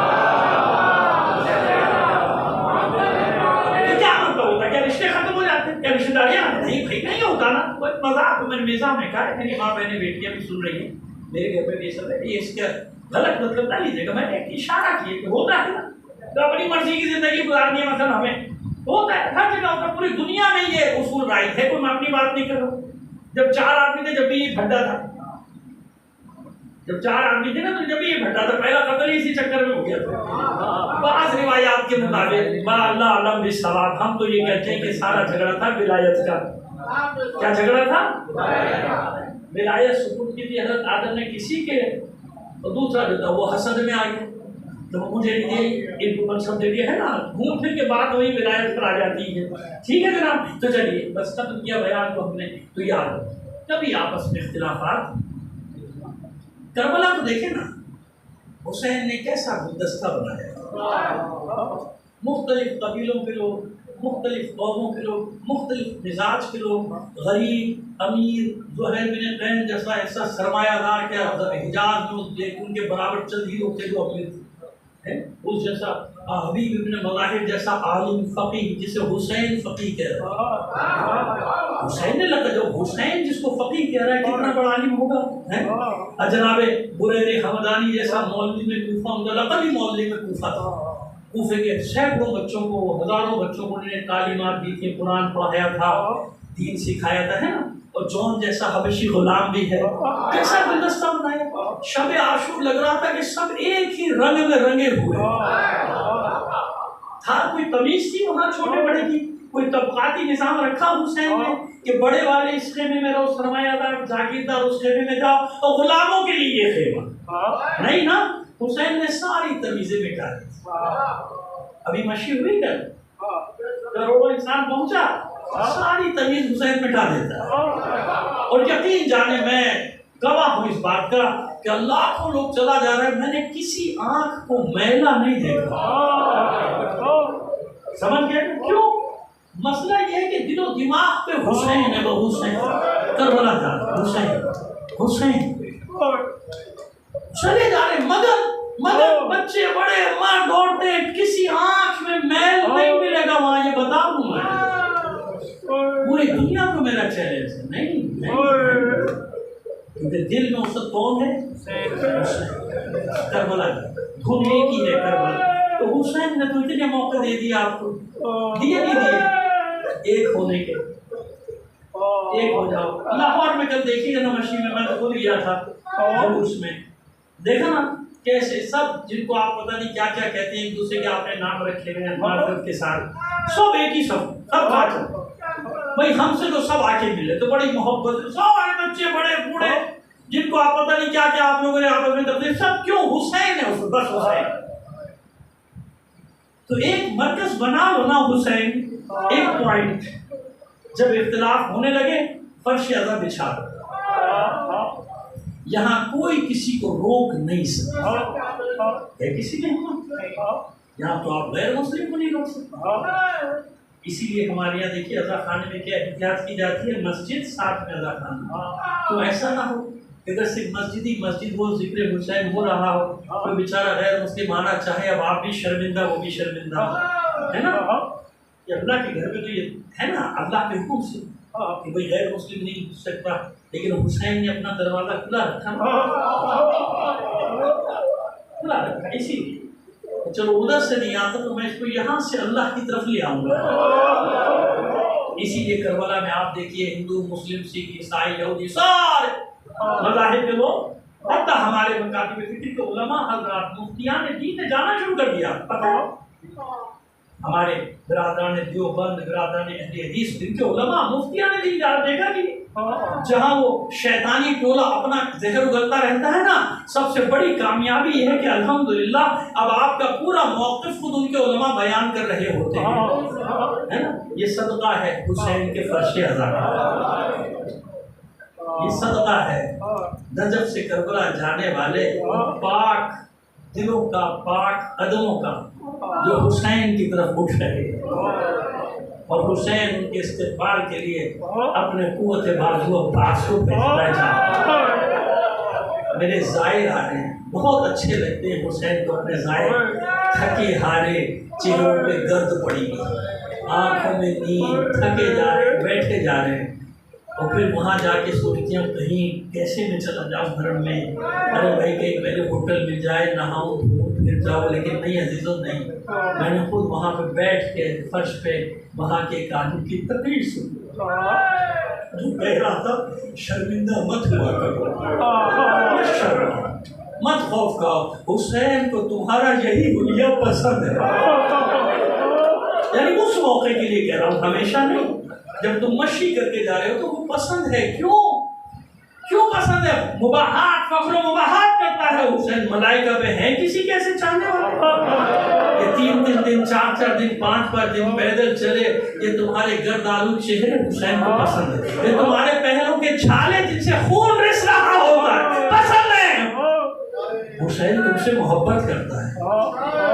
کیا مطلب ہوتا ہے؟ کیا رشتے ختم ہو جاتے ہیں؟ کیا رشتے داریاں؟ نہیں بھائی نہیں ہوتا نا، کوئی مذاق میں نے میزا میں کہا، میری ماں بہنیں بیٹیاں بھی سن رہی ہیں، میرے گھر پہ بھی سب ہے، یہ اس کا غلط مطلب نہ لیجیے گا، میں نے ایک اشارہ کیا کہ ہوتا ہے نا، تو اپنی مرضی کی زندگی گزارنی ہے، مثلا ہمیں ہوتا ہے، ہر جگہ ہوتا ہے، پوری دنیا میں یہ اصول رائج ہے، کوئی میں اپنی بات نہیں کر رہا ہوں۔ جب 4 آدمی تھے، جب بھی یہ بھڈا تھا، جب 4 آدمی تھے نا تو جب بھی یہ بھڈا تھا، پہلا قتل ہی اسی چکر میں ہو گیا تھا۔ بعض روایات کے مطابق اللہ علم بالصواب، ہم تو یہ کہتے ہیں کہ سارا جھگڑا تھا ولایت کا۔ کیا جھگڑا تھا؟ ولایت سپرد کی تھی حضرت آدم نے کسی کے، اور دوسرا جو تھا وہ حسد میں آ گیا، تو مجھے ان کو منصب دے دیا ہے نا، گھوم پھر کے بعد وہی ولایت پر آ جاتی ہے۔ ٹھیک ہے جناب، تو چلیے بس ختم کیا بیان کو ہم نے، تو یاد کبھی آپس میں اختلافات۔ کربلا کو دیکھیں نا، حسین نے کیسا گلدستہ بنایا، مختلف قبیلوں کے لوگ، مختلف قوموں کے لوگ، مختلف مزاج کے لوگ، غریب، امیر، زہیر بن قین جیسا ایسا سرمایہ دار کے حجاز میں ان کے برابر چند ہی لوگ تھے جو امیر تھے، اس جیسا حبیب ابن مظاہر جیسا عالم فقیہ جسے حسین فقیہ کہہ رہا ہے۔ حسین نے لگا جو حسین جس کو فقیہ کہہ رہا ہے کتنا بڑا عالم ہوگا۔ جناب بریر حمدانی جیسا مولوی میں کوفہ، ان کا لقب ہی مولوی میں کوفہ تھا۔ کوفے کے سینکڑوں بچوں کو، ہزاروں بچوں کو انہوں نے تعلیمات دی تھی، قرآن پڑھایا تھا، دین سکھایا تھا، ہے نا۔ اور جون جیسا حبشی غلام بھی ہے، کیسا گلدستہ بنایا۔ شب عاشور لگ رہا تھا کہ سب ایک ہی رنگ میں رنگے ہوئے، تھا کوئی تمیز تھی وہاں چھوٹے بڑے کی؟ کوئی طبقاتی نظام رکھا حسین نے کہ بڑے والے اس خیمے میں رہو، سرمایہ دار جاگیردار اس خیمے میں جاؤ، اور غلاموں کے لیے یہ خیمہ؟ نہیں نا، حسین نے ساری تمیزیں مٹا دی۔ ابھی مشی ہوئی کر کروڑوں انسان پہنچا، ساری تمیز حسین مٹا دیتا ہے۔ اور یقین جانے میں گواہ ہوں اس بات کا کہ لاکھوں لوگ چلا جا رہا ہے، میں نے کسی آنکھ کو میلا نہیں دیکھا۔ سمجھ گئے کیوں؟ مسئلہ یہ ہے کہ دل و دماغ پہ حسین ہے، وہ حسین کربلا کا حسین چلے جا رہے، مگر بچے بڑے ماں دوڑتے، کسی آنکھ میں میل نہیں ملے گا وہاں، یہ بتا دوں میں، پوری دنیا کو میرا چیلنج ہے۔ نہیں، کیونکہ دل میں اس وقت کون ہے؟ کربلا دھن ایک ہی ہے کربلا۔ تو حسین نے تو اتنے موقع دے دیا آپ کو، دیے نہیں دیے؟ ایک ہونے کے، ایک ہو جاؤ۔ لاہور میں کل دیکھیے نا مشی میں نے کھول گیا تھا اس میں دیکھا نا کیسے سب جن کو آپ پتہ نہیں کیا کیا کہتے ہیں ایک دوسرے کے آپ نے نام رکھے ہوئے ہیں معرفت کے ساتھ، سب ایک ہی سب بات بھائی ہم سے تو سب آ کے ملے تو بڑی محبت، سارے بچے بڑے بوڑھے جن کو آپ پتہ نہیں کیا کیا آپ لوگوں نے آپس میں تبدیل، سب کیوں؟ حسین ہے، اس بس حسین۔ تو ایک مرکز بنا لو نا حسین، ایک پوائنٹ، جب اختلاف ہونے لگے فرش ازاں بچھا دو، یہاں کوئی کسی کو روک نہیں سکتا ہے، کسی نے یہاں تو آپ غیر مسلم کو نہیں روک سکتے۔ اسی لیے ہمارے یہاں دیکھیے عزا خانے میں کیا احتیاط کی جاتی ہے، مسجد ساتھ میں عزا خانہ، تو ایسا نہ ہو اگر صرف مسجد وہ ذکر حسین ہو رہا ہو، کوئی بیچارہ غیر مسلم آنا چاہے، اب آپ بھی شرمندہ وہ بھی شرمندہ ہے نا، یہ اللہ کے گھر میں تو یہ ہے نا اللہ کے حکم سے کہ کوئی غیر مسلم نہیں گھس سکتا، لیکن حسین نے اپنا دروازہ کھلا رکھا، اسی لیے چلو ادھر سے نہیں آتا تو میں اس کو یہاں سے اللہ کی طرف لے آؤں گا۔ اسی لیے کربلا میں آپ دیکھیے ہندو، مسلم، سکھ، عیسائی، یہودی، سارے مذاہب کے لوگ، حتیٰ ہمارے مکاتب فکر کے علماء حضرات مفتیان دین نے جانا شروع کر دیا۔ ہمارے برادران دیوبند، برادران اہل حدیث، جن کے علماء مفتیان دین دیکھا کہ جہاں وہ شیطانی ٹولہ اپنا زہر اگلتا رہتا ہے نا، سب سے بڑی کامیابی یہ ہے کہ الحمدللہ اب آپ کا پورا موقف خود ان کے علماء بیان کر رہے ہوتے ہیں، ہے نا، یہ صدقہ ہے حسین کے فرش ازاں کا، یہ صدقہ ہے نجف سے کربلا جانے والے پاک دلوں کا، پاک قدموں کا، جو حسین کی طرف اٹھ رہے ہیں، اور حسین ان کے استقبال کے لیے اپنے قوت بازو و بازو پہ بیٹھا۔ میرے زائر آ رہے ہیں، بہت اچھے لگتے ہیں حسین کو اپنے زائر، تھکے ہارے چہروں پہ گرد پڑی گئی، آنکھوں میں نیند، تھکے جا رہے، بیٹھے جا رہے ہیں، اور پھر وہاں جا کے سوچتی ہوں کہیں کیسے میں چلا جاؤں گھر میں، ارے بھائی کہیں پہلے ہوٹل مل جائے، نہاؤں دھوؤں پھر جاؤ، لیکن نہیں عزیزوں نہیں، میں نے خود وہاں پہ بیٹھ کے فرش پہ وہاں کے ایک آدمی کی تقریر سنی جو کہہ رہا تھا شرمندہ مت ہوا کرو، مت شرمو، مت خوف کھاؤ، حسین کو تمہارا یہی حلیہ پسند ہے، یعنی اس موقع کے لیے کہہ رہا ہوں، ہمیشہ نہیں، جب تم مشی کر کے جا رہے ہو تو وہ پسند ہے، کیوں پسند ہے؟ مباحات، فخر و مباحات کرتا ہے حسین، ملائکہ پہ ہیں کسی کیسے چاہنے والے، یہ 3 دن 4 دن 5 دن پیدل چلے، یہ تمہارے گرد آلود چہرے حسین کو پسند ہے، یہ تمہارے پہلوں کے چھالے جن سے خون رس رہا ہوگا پسند ہے، حسین تم سے محبت کرتا ہے،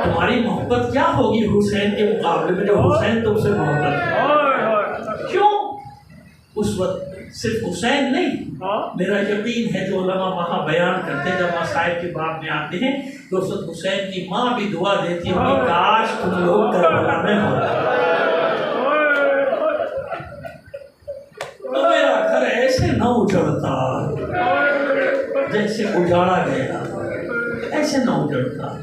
تمہاری محبت کیا ہوگی حسین کے مقابلے میں جو حسین تم سے محبت کرتا ہے؟ کیوں؟ اس وقت صرف حسین نہیں، میرا یقین ہے جو علماء وہاں بیان کرتے ہیں جب مسائل کے باب میں آتے ہیں تو اس وقت حسین کی ماں بھی دعا دیتی ہے کاش تم لوگ کربلا میں ہوتے، تو میرا گھر ایسے نہ اجڑتا جیسے اجاڑا گیا، ایسے نہ اجڑتا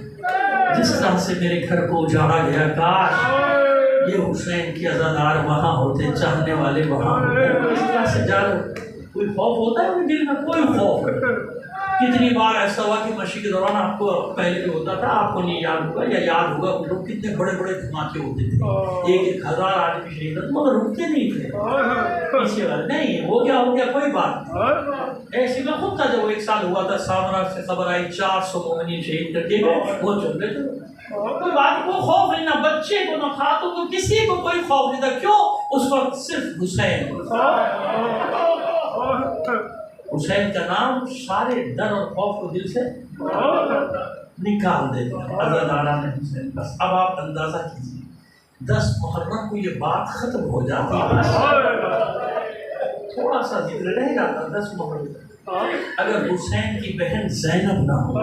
جس طرح سے میرے گھر کو اجاڑا گیا، کاش یہ حسین کے عزادار وہاں ہوتے، چاہنے والے وہاں ہوتے، اس طرح سے جا رہے، کوئی خوف ہوتا ہے دل میں؟ کوئی خوف نہیں، کتنی بار ایسا ہوا کہ مشی کے دوران آپ کو پہلے جو ہوتا تھا آپ کو نہیں یاد ہوگا یا یاد ہوگا کہ لوگ کتنے بڑے بڑے دھماکے ہوتے تھے، 1,000 آدمی شہید ہوتے مگر رکتے نہیں تھے پیچھے والے، نہیں ہو گیا کوئی بات ایسی میں خود تھا جب 1 سال ہوا تھا سامرا سے خبر آئی 400 مومنین شہید کر کے گئے، وہ چل رہے تھے، کوئی بات کوئی خوف نہیں، نہ بچے کو نہ خاتون کو کسی کو کوئی خوف نہیں تھا، کیوں؟ اس وقت صرف حسین کا نام سارے ڈر اور خوف کو دل سے نکال دیتے ہیں، عزاداران حسین بس۔ اب آپ اندازہ کیجیے 10 محرم کو یہ بات ختم ہو جاتی ہے، تھوڑا سا ذکر رہ جاتا 10 محرم اگر حسین کی بہن زینب نہ ہو،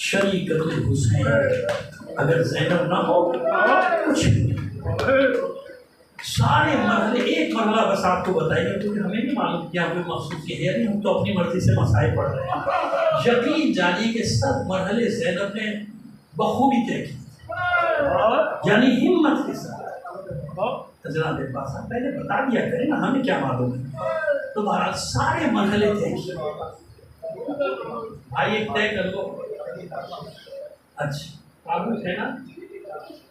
شریکت الحسین اگر زینب نہ ہو کچھ نہیں۔ سارے مرحلے، ایک مرحلہ بس آپ کو بتائیے کیونکہ ہمیں نہیں معلوم کیا کوئی مخصوص یہ ہے نہیں، ہم تو اپنی مرضی سے مسائل پڑھ رہے ہیں۔ یقین جانیے کہ سب مرحلے زینب نے بخوبی طے کی، یعنی ہمت کے ساتھ۔ جناب عباس صاحب پہلے بتا دیا کریں نا، ہمیں کیا معلوم ہے، تو بہرحال سارے مرحلے طے کیے۔ آئیے طے کر لو، اچھا آپ ہے نا،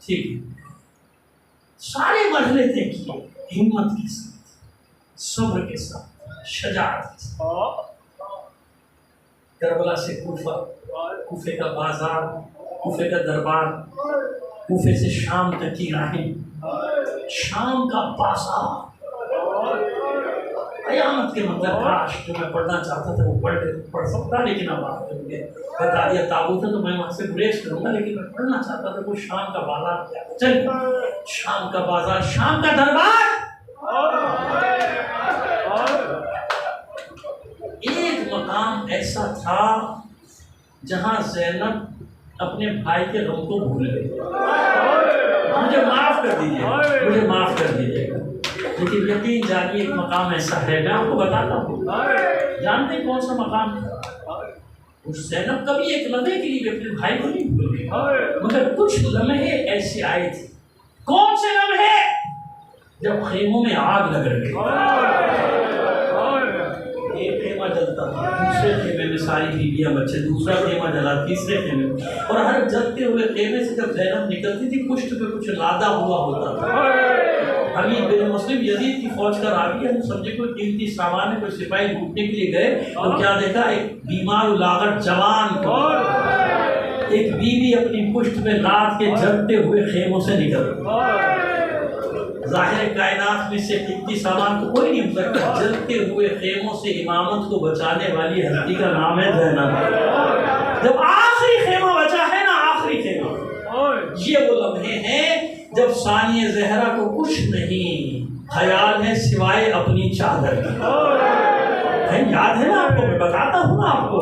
ٹھیک ہے، سارے مرحلے طے کیے، ہمت کے ساتھ، صبر کے ساتھ، شجاعت کے ساتھ۔ کربلا سے کوفہ، کوفے کا بازار، کوفے کا دربار، کوفے سے شام تک کی راہیں، شام کا بازار، قیامت کے منظر کاش جو میں پڑھنا چاہتا تھا وہ پڑھ سکتا، لیکن اب آپ نے بتا دیا تابوت ہے تو میں وہاں سے گریز کروں گا، لیکن میں پڑھنا چاہتا تھا وہ شام کا بازار کیا ہے۔ چلیے شام کا بازار، شام کا دربار۔ ایک مقام ایسا تھا جہاں زینب اپنے بھائی کے غم کو بھول گئی، مجھے معاف کر دیجیے، مجھے معاف کر دیجیے گا، لیکن یقین جانیے ایک مقام ایسا ہے، میں آپ کو بتاتا ہوں، جانتے ہیں کون سا مقام ہے؟ اس زینب کبھی ایک لمحے کے لیے اپنے بھائی کو نہیں بھول گئی، مگر کچھ لمحے ایسے آئے تھے۔ کون سے لمحے؟ جب خیموں میں آگ لگ رہی، ایک خیمہ جلتا تھا، دوسرے خیمے میں ساری بیویاں بچے، دوسرا خیمہ جلا، تیسرے خیمے میں، اور ہر جلتے ہوئے خیمے سے جب زینب نکلتی تھی پشت پہ کچھ لادا ہوا ہوتا تھا۔ حمید بن مسلم یزید کی فوج کا راوی ہے، ہم سمجھے کوئی قیمتی سامان ہے، کوئی سپاہی لوٹنے کے لیے گئے تو کیا دیکھا؟ ایک بیمار لاغر جوان کو، ایک بیوی اپنی پشت میں لاد کے جلتے ہوئے خیموں سے نکل۔ ظاہر کائنات میں سے قیمتی سامان تو کوئی نہیں ہو سکتا، جلتے ہوئے خیموں سے امامت کو بچانے والی ہستی کا نام ہے زینب۔ جب آخری خیمہ بچا ہے نا، آخری خیمہ، یہ وہ لمحے ہیں جب ثانیہ زہرا کو کچھ نہیں خیال ہے سوائے اپنی چادر کی۔ یاد ہے نا آپ کو، میں بتاتا ہوں نا آپ کو،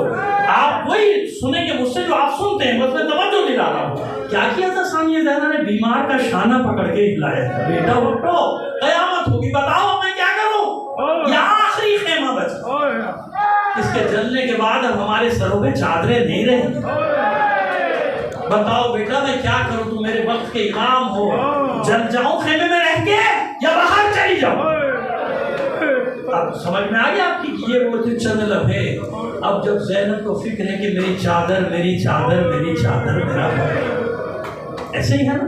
آپ وہی سنیں گے مجھ سے جو آپ سنتے ہیں، بس میں توجہ دلا رہا ہوں۔ کیا کیا تھا ثانیہ زہرا نے؟ بیمار کا شانہ پکڑ کے ہلایا تھا، بیٹا اٹھو قیامت ہوگی، بتاؤ میں کیا کروں؟ یہ آخری خیمہ بچا، اس کے جلنے کے بعد اب ہمارے سروں پہ چادریں نہیں رہیں، بتاؤ بیٹا میں کیا کروں؟ تم میرے وقت کے امام ہو، جل جاؤں خیمے میں رہ کے یا باہر چلی جاؤں؟ اب سمجھ میں آ گیا آپ کی یہ وہ چند لمحے۔ اب جب زینب کو فکر ہے کہ میری چادر میری چادر میری چادر میرا بھائی، ایسے ہی ہے نا،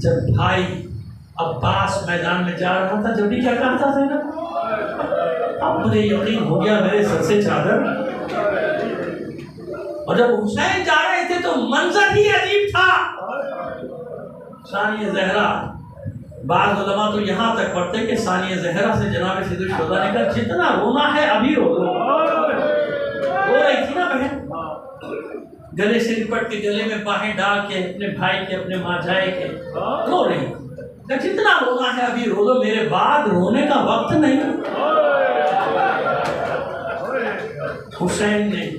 جب بھائی عباس میدان میں جا رہا تھا جب بھی کیا کہا تھا زینب؟ اب مجھے یقین ہو گیا میرے سر سے چادر، اور جب حسین جا رہے تھے تو منظر ہی عجیب تھا۔ ثانیہ زہرا، بعض علماء تو یہاں تک پڑھتے کہ ثانیہ زہرا سے جناب سید الشہداء نے کہا جتنا رونا ہے ابھی رو دو۔ رو رہی تھی نا بہن، گلے سے لپٹ کے گلے میں باہیں ڈال کے اپنے بھائی کے اپنے ماں جائے کے رو رہی تھی، جتنا رونا ہے ابھی رو دو، میرے بعد رونے کا وقت نہیں۔ حسین نے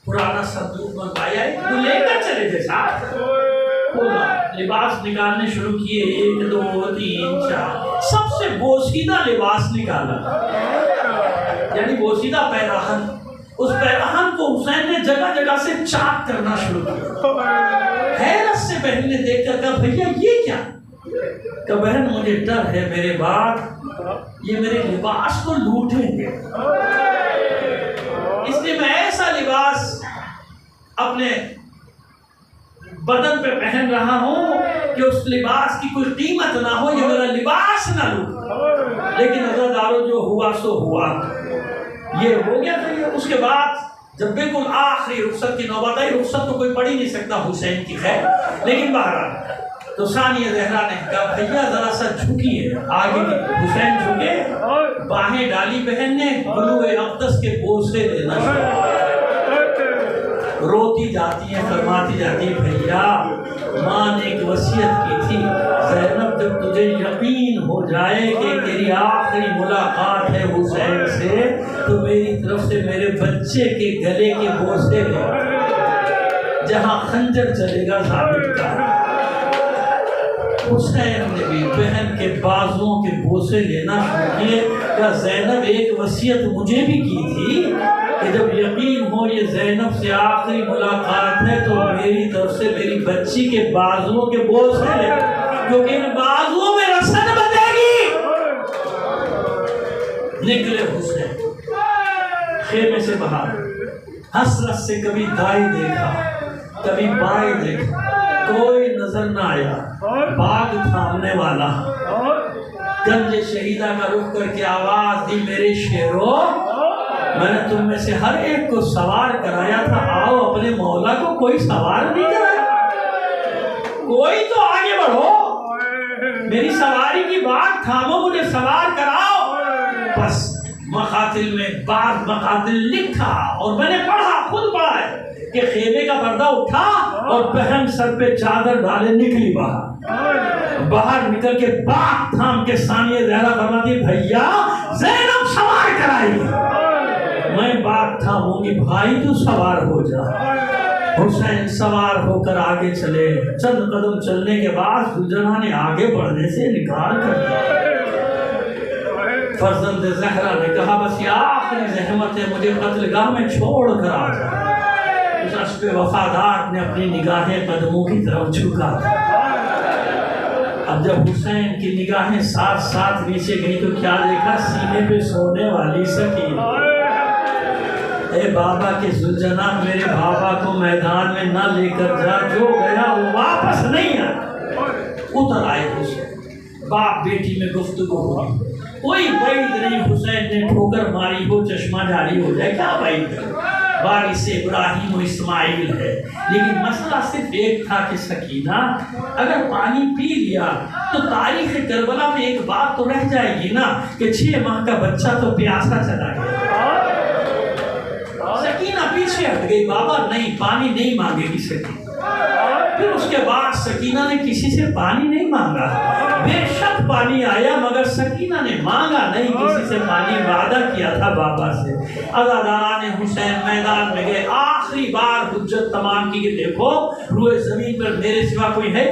پرانا صندوق منگوایا، تو لے کر چلے تھے ساتھ، لباس نکالنے شروع کیے، 1 2 3 4، سب سے بوسیدہ لباس نکالا، یعنی بوسیدہ پیراہن، اس پیراہن کو حسین نے جگہ جگہ سے چاک کرنا شروع کیا۔ حیرت سے بہن نے دیکھ کر کہا بھیا یہ کیا؟ کہ بہن مجھے ڈر ہے میرے بعد یہ میرے لباس کو لوٹیں گے، اس لیے میں ایسا لباس اپنے بدن پہ پہن رہا ہوں کہ اس لباس کی کوئی قیمت نہ ہو، یہ میرا لباس نہ لوٹ۔ لیکن عزیزارو جو ہوا سو ہوا، یہ ہو گیا تھا۔ اس کے بعد جب بالکل آخری رخصت کی نوبت آئی، رخصت تو کوئی پڑھ ہی نہیں سکتا حسین کی خیر، لیکن بہرحال تو ثانیہ زہرا نے کہا بھیا ذرا سا جھکیے آگے کی۔ حسین جھکے، باہیں ڈالی بہن نے، بلوئے اقدس کے بوسے دینا شروع، روتی جاتی ہے، فرماتی جاتی ہے بھیا ماں نے ایک وصیت کی تھی، زینب جب تجھے یقین ہو جائے کہ تیری آخری ملاقات ہے حسین سے تو میری طرف سے میرے بچے کے گلے کے بوسے لے، جہاں خنجر چلے گا ثابت کا۔ حسین نے بھی بہن کے بازوؤں کے بوسے لینا شروع کیے کہ زینب ایک وصیت مجھے بھی کی تھی کہ جب یقین ہو یہ زینب سے آخری ملاقات ہے تو میری طرف سے میری بچی کے بازوؤں کے بوسے لے، کیونکہ ان بازوؤں میں رسن بندھے گی۔ نکلے حسین خیمے سے باہر، حسرت سے کبھی دائیں دیکھا کبھی بائیں دیکھا، کوئی نظر نہ آیا، باغ تھامنے والا۔ گنج شہیدہ کا رخ کر کے آواز دی میرے شیرو، میں نے تم میں سے ہر ایک کو سوار کرایا تھا، آؤ اپنے مولا کو کوئی سوار نہیں کرایا، کوئی تو آگے بڑھو، میری سواری کی بات تھامو، مجھے سوار کراؤ۔ بس مقاتل میں بعض مقاتل لکھا اور میں نے پڑھا، خود پڑھا ہے کہ خیمے کا پردہ اٹھا اور بہن سر پہ چادر ڈالے نکلی باہر نکل کے بات تھام کے ثانیہ زہرا فرماتی بھیا زینب سوار کرائی، میں بات تھاموں گی بھائی تو سوار ہو جا۔ حسین سوار ہو کر آگے چلے، چند قدم چلنے کے بعد زوجنا نے آگے بڑھنے سے انکار کر دیا۔ فرزند زہرا نے کہا بس یہ آخری زحمت ہے، مجھے قتل گاہ میں چھوڑ کر آ جا۔ اس عشق وفادار نے اپنی نگاہیں قدموں کی طرف جھکا۔ اب جب حسین کی نگاہیں ساتھ ساتھ نیچے گئی تو کیا دیکھا؟ سینے پہ سونے والی سکینہ۔ اے بابا کے ذوالجلال میرے بابا کو میدان میں نہ لے کر جا، جو گیا وہ واپس نہیں آیا۔ اتر آئے حسین، باپ بیٹی میں گفتگو ہوئی، کوئی بعید نہیں حسین نے ٹھوکر ماری ہو چشمہ جاری ہو جائے، کیا بعید ہے؟ وارث ابراہیم و اسماعیل ہے، لیکن مسئلہ صرف ایک تھا کہ سکینہ اگر پانی پی لیا تو تاریخ کربلا میں ایک بات تو رہ جائے گی نا کہ 6 ماہ کا بچہ تو پیاسا چلا گیا۔ سکینہ پیچھے ہٹ گئی، بابا نہیں پانی نہیں مانگے گی سکینہ۔ پھر اس کے بعد سکینہ نے کسی سے پانی نہیں مانگا، بے شک پانی آیا مگر سکینہ نے مانگا نہیں کسی سے پانی، وعدہ کیا تھا بابا سے۔ عزاداران حسین میدان میں گئے، آخری بار حجت تمام کی کہ دیکھو روئے زمین پر میرے سوا کوئی ہے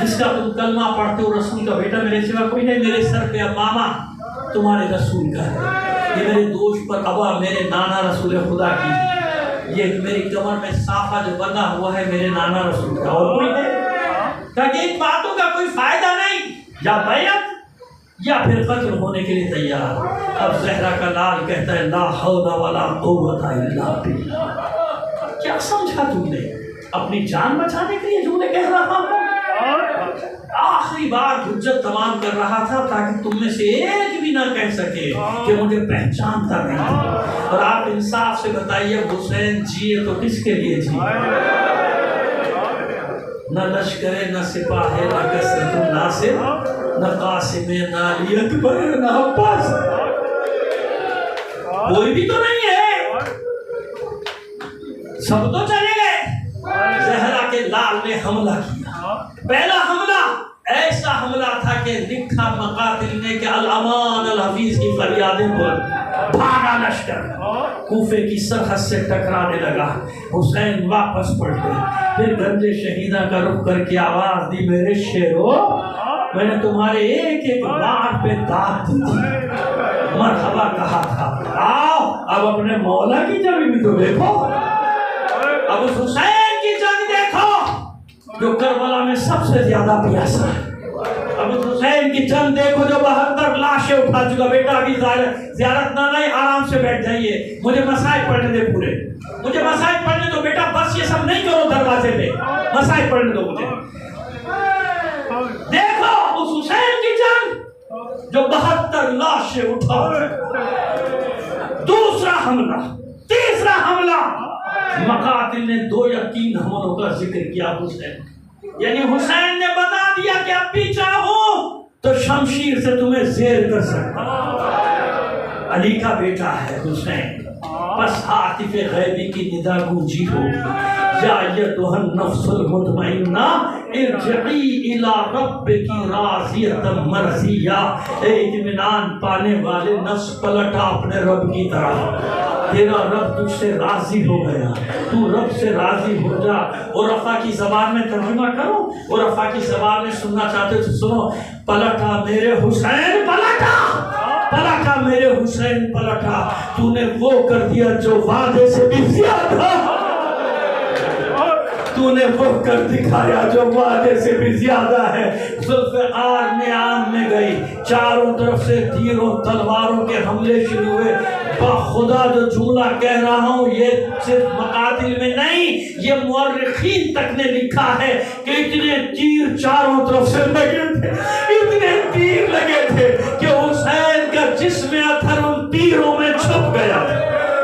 جس کا تم کلمہ پڑھتے ہو، رسول کا بیٹا میرے سوا کوئی ہے؟ میرے سر پہ امامہ تمہارے رسول کا ہے، یہ میرے دوش پر ابا میرے نانا رسول خدا کی، یہ میری کمر میں صافہ جو بندہ ہوا ہے میرے نانا رسول کا، اور کوئی ہے؟ کہ ان باتوں کا کوئی فائدہ نہیں، یا بیعت یا پھر قتل ہونے کے لیے تیار۔ اب زہرا کا لال کہتا ہے لا حول ولا قوت الا باللہ۔ کیا سمجھا تم نے؟ اپنی جان بچانے کے لیے جو میں کہہ رہا ہوں؟ آخری بار حجت تمام کر رہا تھا تاکہ تم میں سے ایک بھی نہ کہہ سکے کہ مجھے پہچانتا نہیں۔ اور آپ انصاف سے بتائیے حسین جیے تو کس کے لیے جیے؟ نہ لشکر نہ سپاہ نہ کثرت الناصر نہ قاسم نہ علی اکبر نہ عباس، کوئی بھی تو نہیں ہے، سب تو چلے گئے۔ زہرا کے لال نے حملہ کیا، پہلا حملہ ایسا حملہ تھا کہ لکھا مقاتل نے کہ الامان الحفیظ کی فریادیں بول، بھاگا لشکر کوفے کی سرحد سے ٹکرانے لگا، حسین واپس پلٹے، پھر گنج شہیدہ کا رخ کر کے آواز دی میرے شیرو میں نے تمہارے ایک ایک وار پہ داد دی تھی، مرحبا کہا تھا، آؤ اب اپنے مولا کی جنگ بھی تو دیکھو، اب اس حسین کی جنگ دیکھو جو کربلا میں سب سے زیادہ پیاسا ہے۔ اب اس حسین کی جنگ دیکھو جو 72 لاشیں اٹھا چکا. بیٹا ابھی زیارت نہ نہیں, آرام سے بیٹھ جائیے, مجھے مسائل پڑھنے دے پورے, مجھے مسائل پڑھنے دو بیٹا, بس یہ سب نہیں کرو دروازے پہ, مسائل پڑھنے دو مجھے. دیکھو اس حسین کی جنگ جو 72 لاشیں اٹھا. دوسرا حملہ, تیسرا حملہ, مقاتل نے 2 یا 3 حملوں کا ذکر کیا حسین, یعنی حسین نے بتا دیا کہ اب بھی چاہو تو شمشیر سے تمہیں زیر کر سکتا. علی کا بیٹا ہے حسین, بس عاطف غیبی کی ندا گونجی ہوگی, یا ایتھا النفس المطمئنہ ارجعی الی ربک راضیۃ مرضیہ. اے اطمینان پانے والے نفس, پلٹا اپنے رب کی طرف, تیرا رب تجھ سے راضی ہو گیا, تو رب سے راضی ہو جا. عرفا کی زبان میں ترجمہ کرو, عرفا کی زبان میں سننا چاہتے تو سنو. پلٹا میرے حسین پلٹا, پلٹا میرے حسین پلٹا, تو نے وہ کر دیا جو وعدے سے بھی زیادہ, تو نے وہ کر دکھایا جو وعدے سے بھی زیادہ ہے. ذوالفقار نے عام میں گئی, چاروں طرف سے تیروں تلواروں کے حملے شروع ہوئے. خدا جو جملہ کہہ رہا ہوں یہ صرف مقاتل میں نہیں, یہ مورخین تک نے لکھا ہے کہ اتنے تیر چاروں طرف سے لگے تھے, اتنے تیر لگے تھے کہ حسین کا جسم اثر ان تیروں میں چھپ گیا.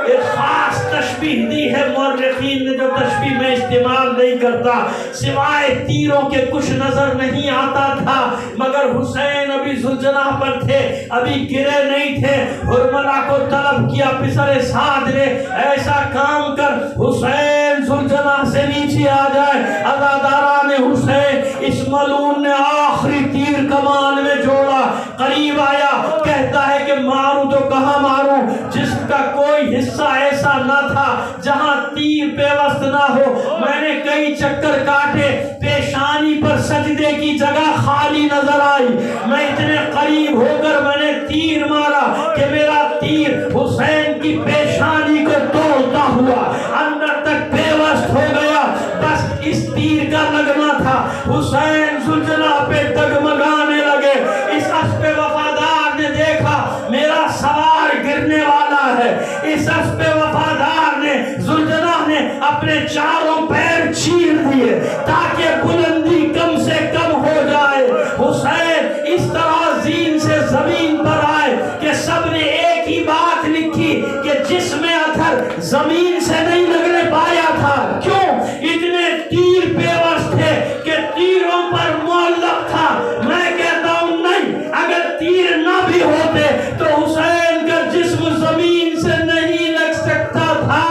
ایک خاص تشبیہ دی ہے مورخین نے, جو تشبیہ میں استعمال نہیں کرتا, سوائے تیروں کے کچھ نظر نہیں آتا تھا, مگر حسین ابھی ذوالجناح پر تھے, ابھی گرے نہیں تھے. حرملہ کو طلب کیا پسر سعد نے, ایسا کام کر حسین ذوالجناح سے نیچے آ جائے. عزاداران حسین, اس ملعون نے آخری تیر کمان میں جوڑا, قریب آیا, کہتا ہے کہ ماروں تو کہاں ماروں, جس کا کوئی حصہ ایسا نہ تھا جہاں تیر پیوست نہ ہو. میں نے کئی چکر کاٹے, پیشانی پر سجدے کی جگہ خالی نظر آئی. میں اتنے قریب ہو کر میں نے تیر مارا کہ میرا تیر حسین کی پیشانی کو توڑتا ہوا اندر تک پیوست ہو گیا. بس اس تیر کا لگنا تھا. حسین ذوالجناح پہ ڈگمگانے لگے. اس اسب وفادار نے دیکھا میرا سوار گرنے والا ہے. اس اسب وفادار نے, ذوالجناح نے اپنے چاروں پیر چیر دیے تاکہ بلندی کم سے کم ہو جائے. حسین اس طرح زین سے زمین پر آئے کہ سب نے ایک ہی بات لکھی کہ جسم اثر زمین سے نہیں لگنے پایا تھا. کیوں؟ اتنے تیر پیوست تھے کہ تیروں پر معلق تھا. میں کہتا ہوں نہیں, اگر تیر نہ بھی ہوتے تو حسین کا جسم زمین سے نہیں لگ سکتا تھا.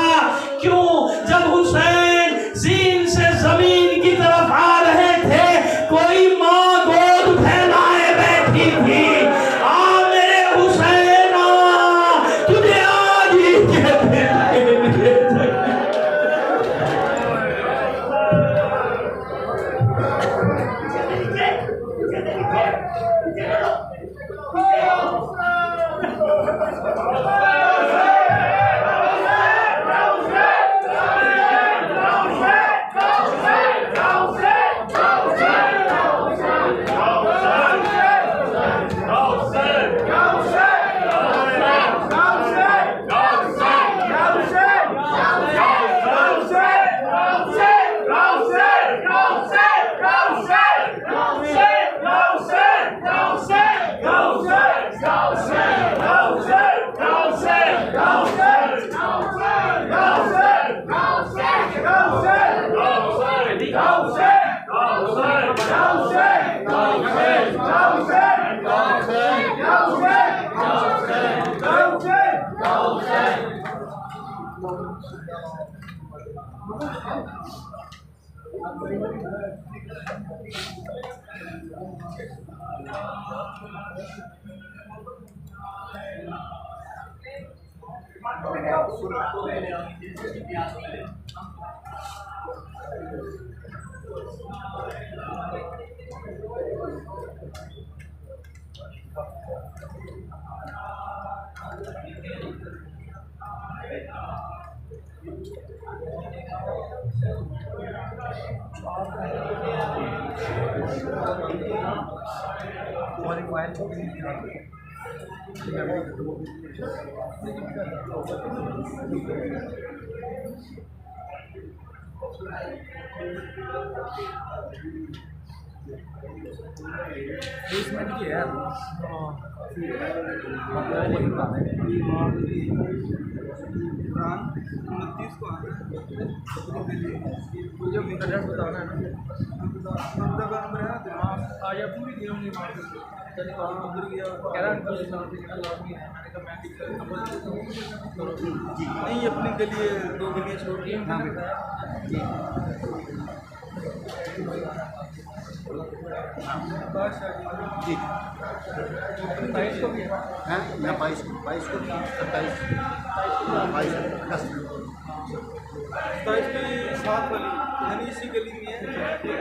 کیوں؟ جب حسین زین سے زمین کی طرف آ رہے تھے, کوئی ماں گود پھیلائے بیٹھی تھی. آ میرے حسین آ, تجھے آج ہی کہتے ہیں. ہماری فائل چھوٹی بیس منٹ کی ہے انتیس کو مجھے ایڈریس بتانا ہے نا آیا پوری دن نہیں ادھر گیا نہیں اپنی گلی 2 گلیاں چھوڑ کے جی 27 کو بھی ہے میں 22 کو 27 27 بھی 7 والی یعنی اسی گلی میں ہے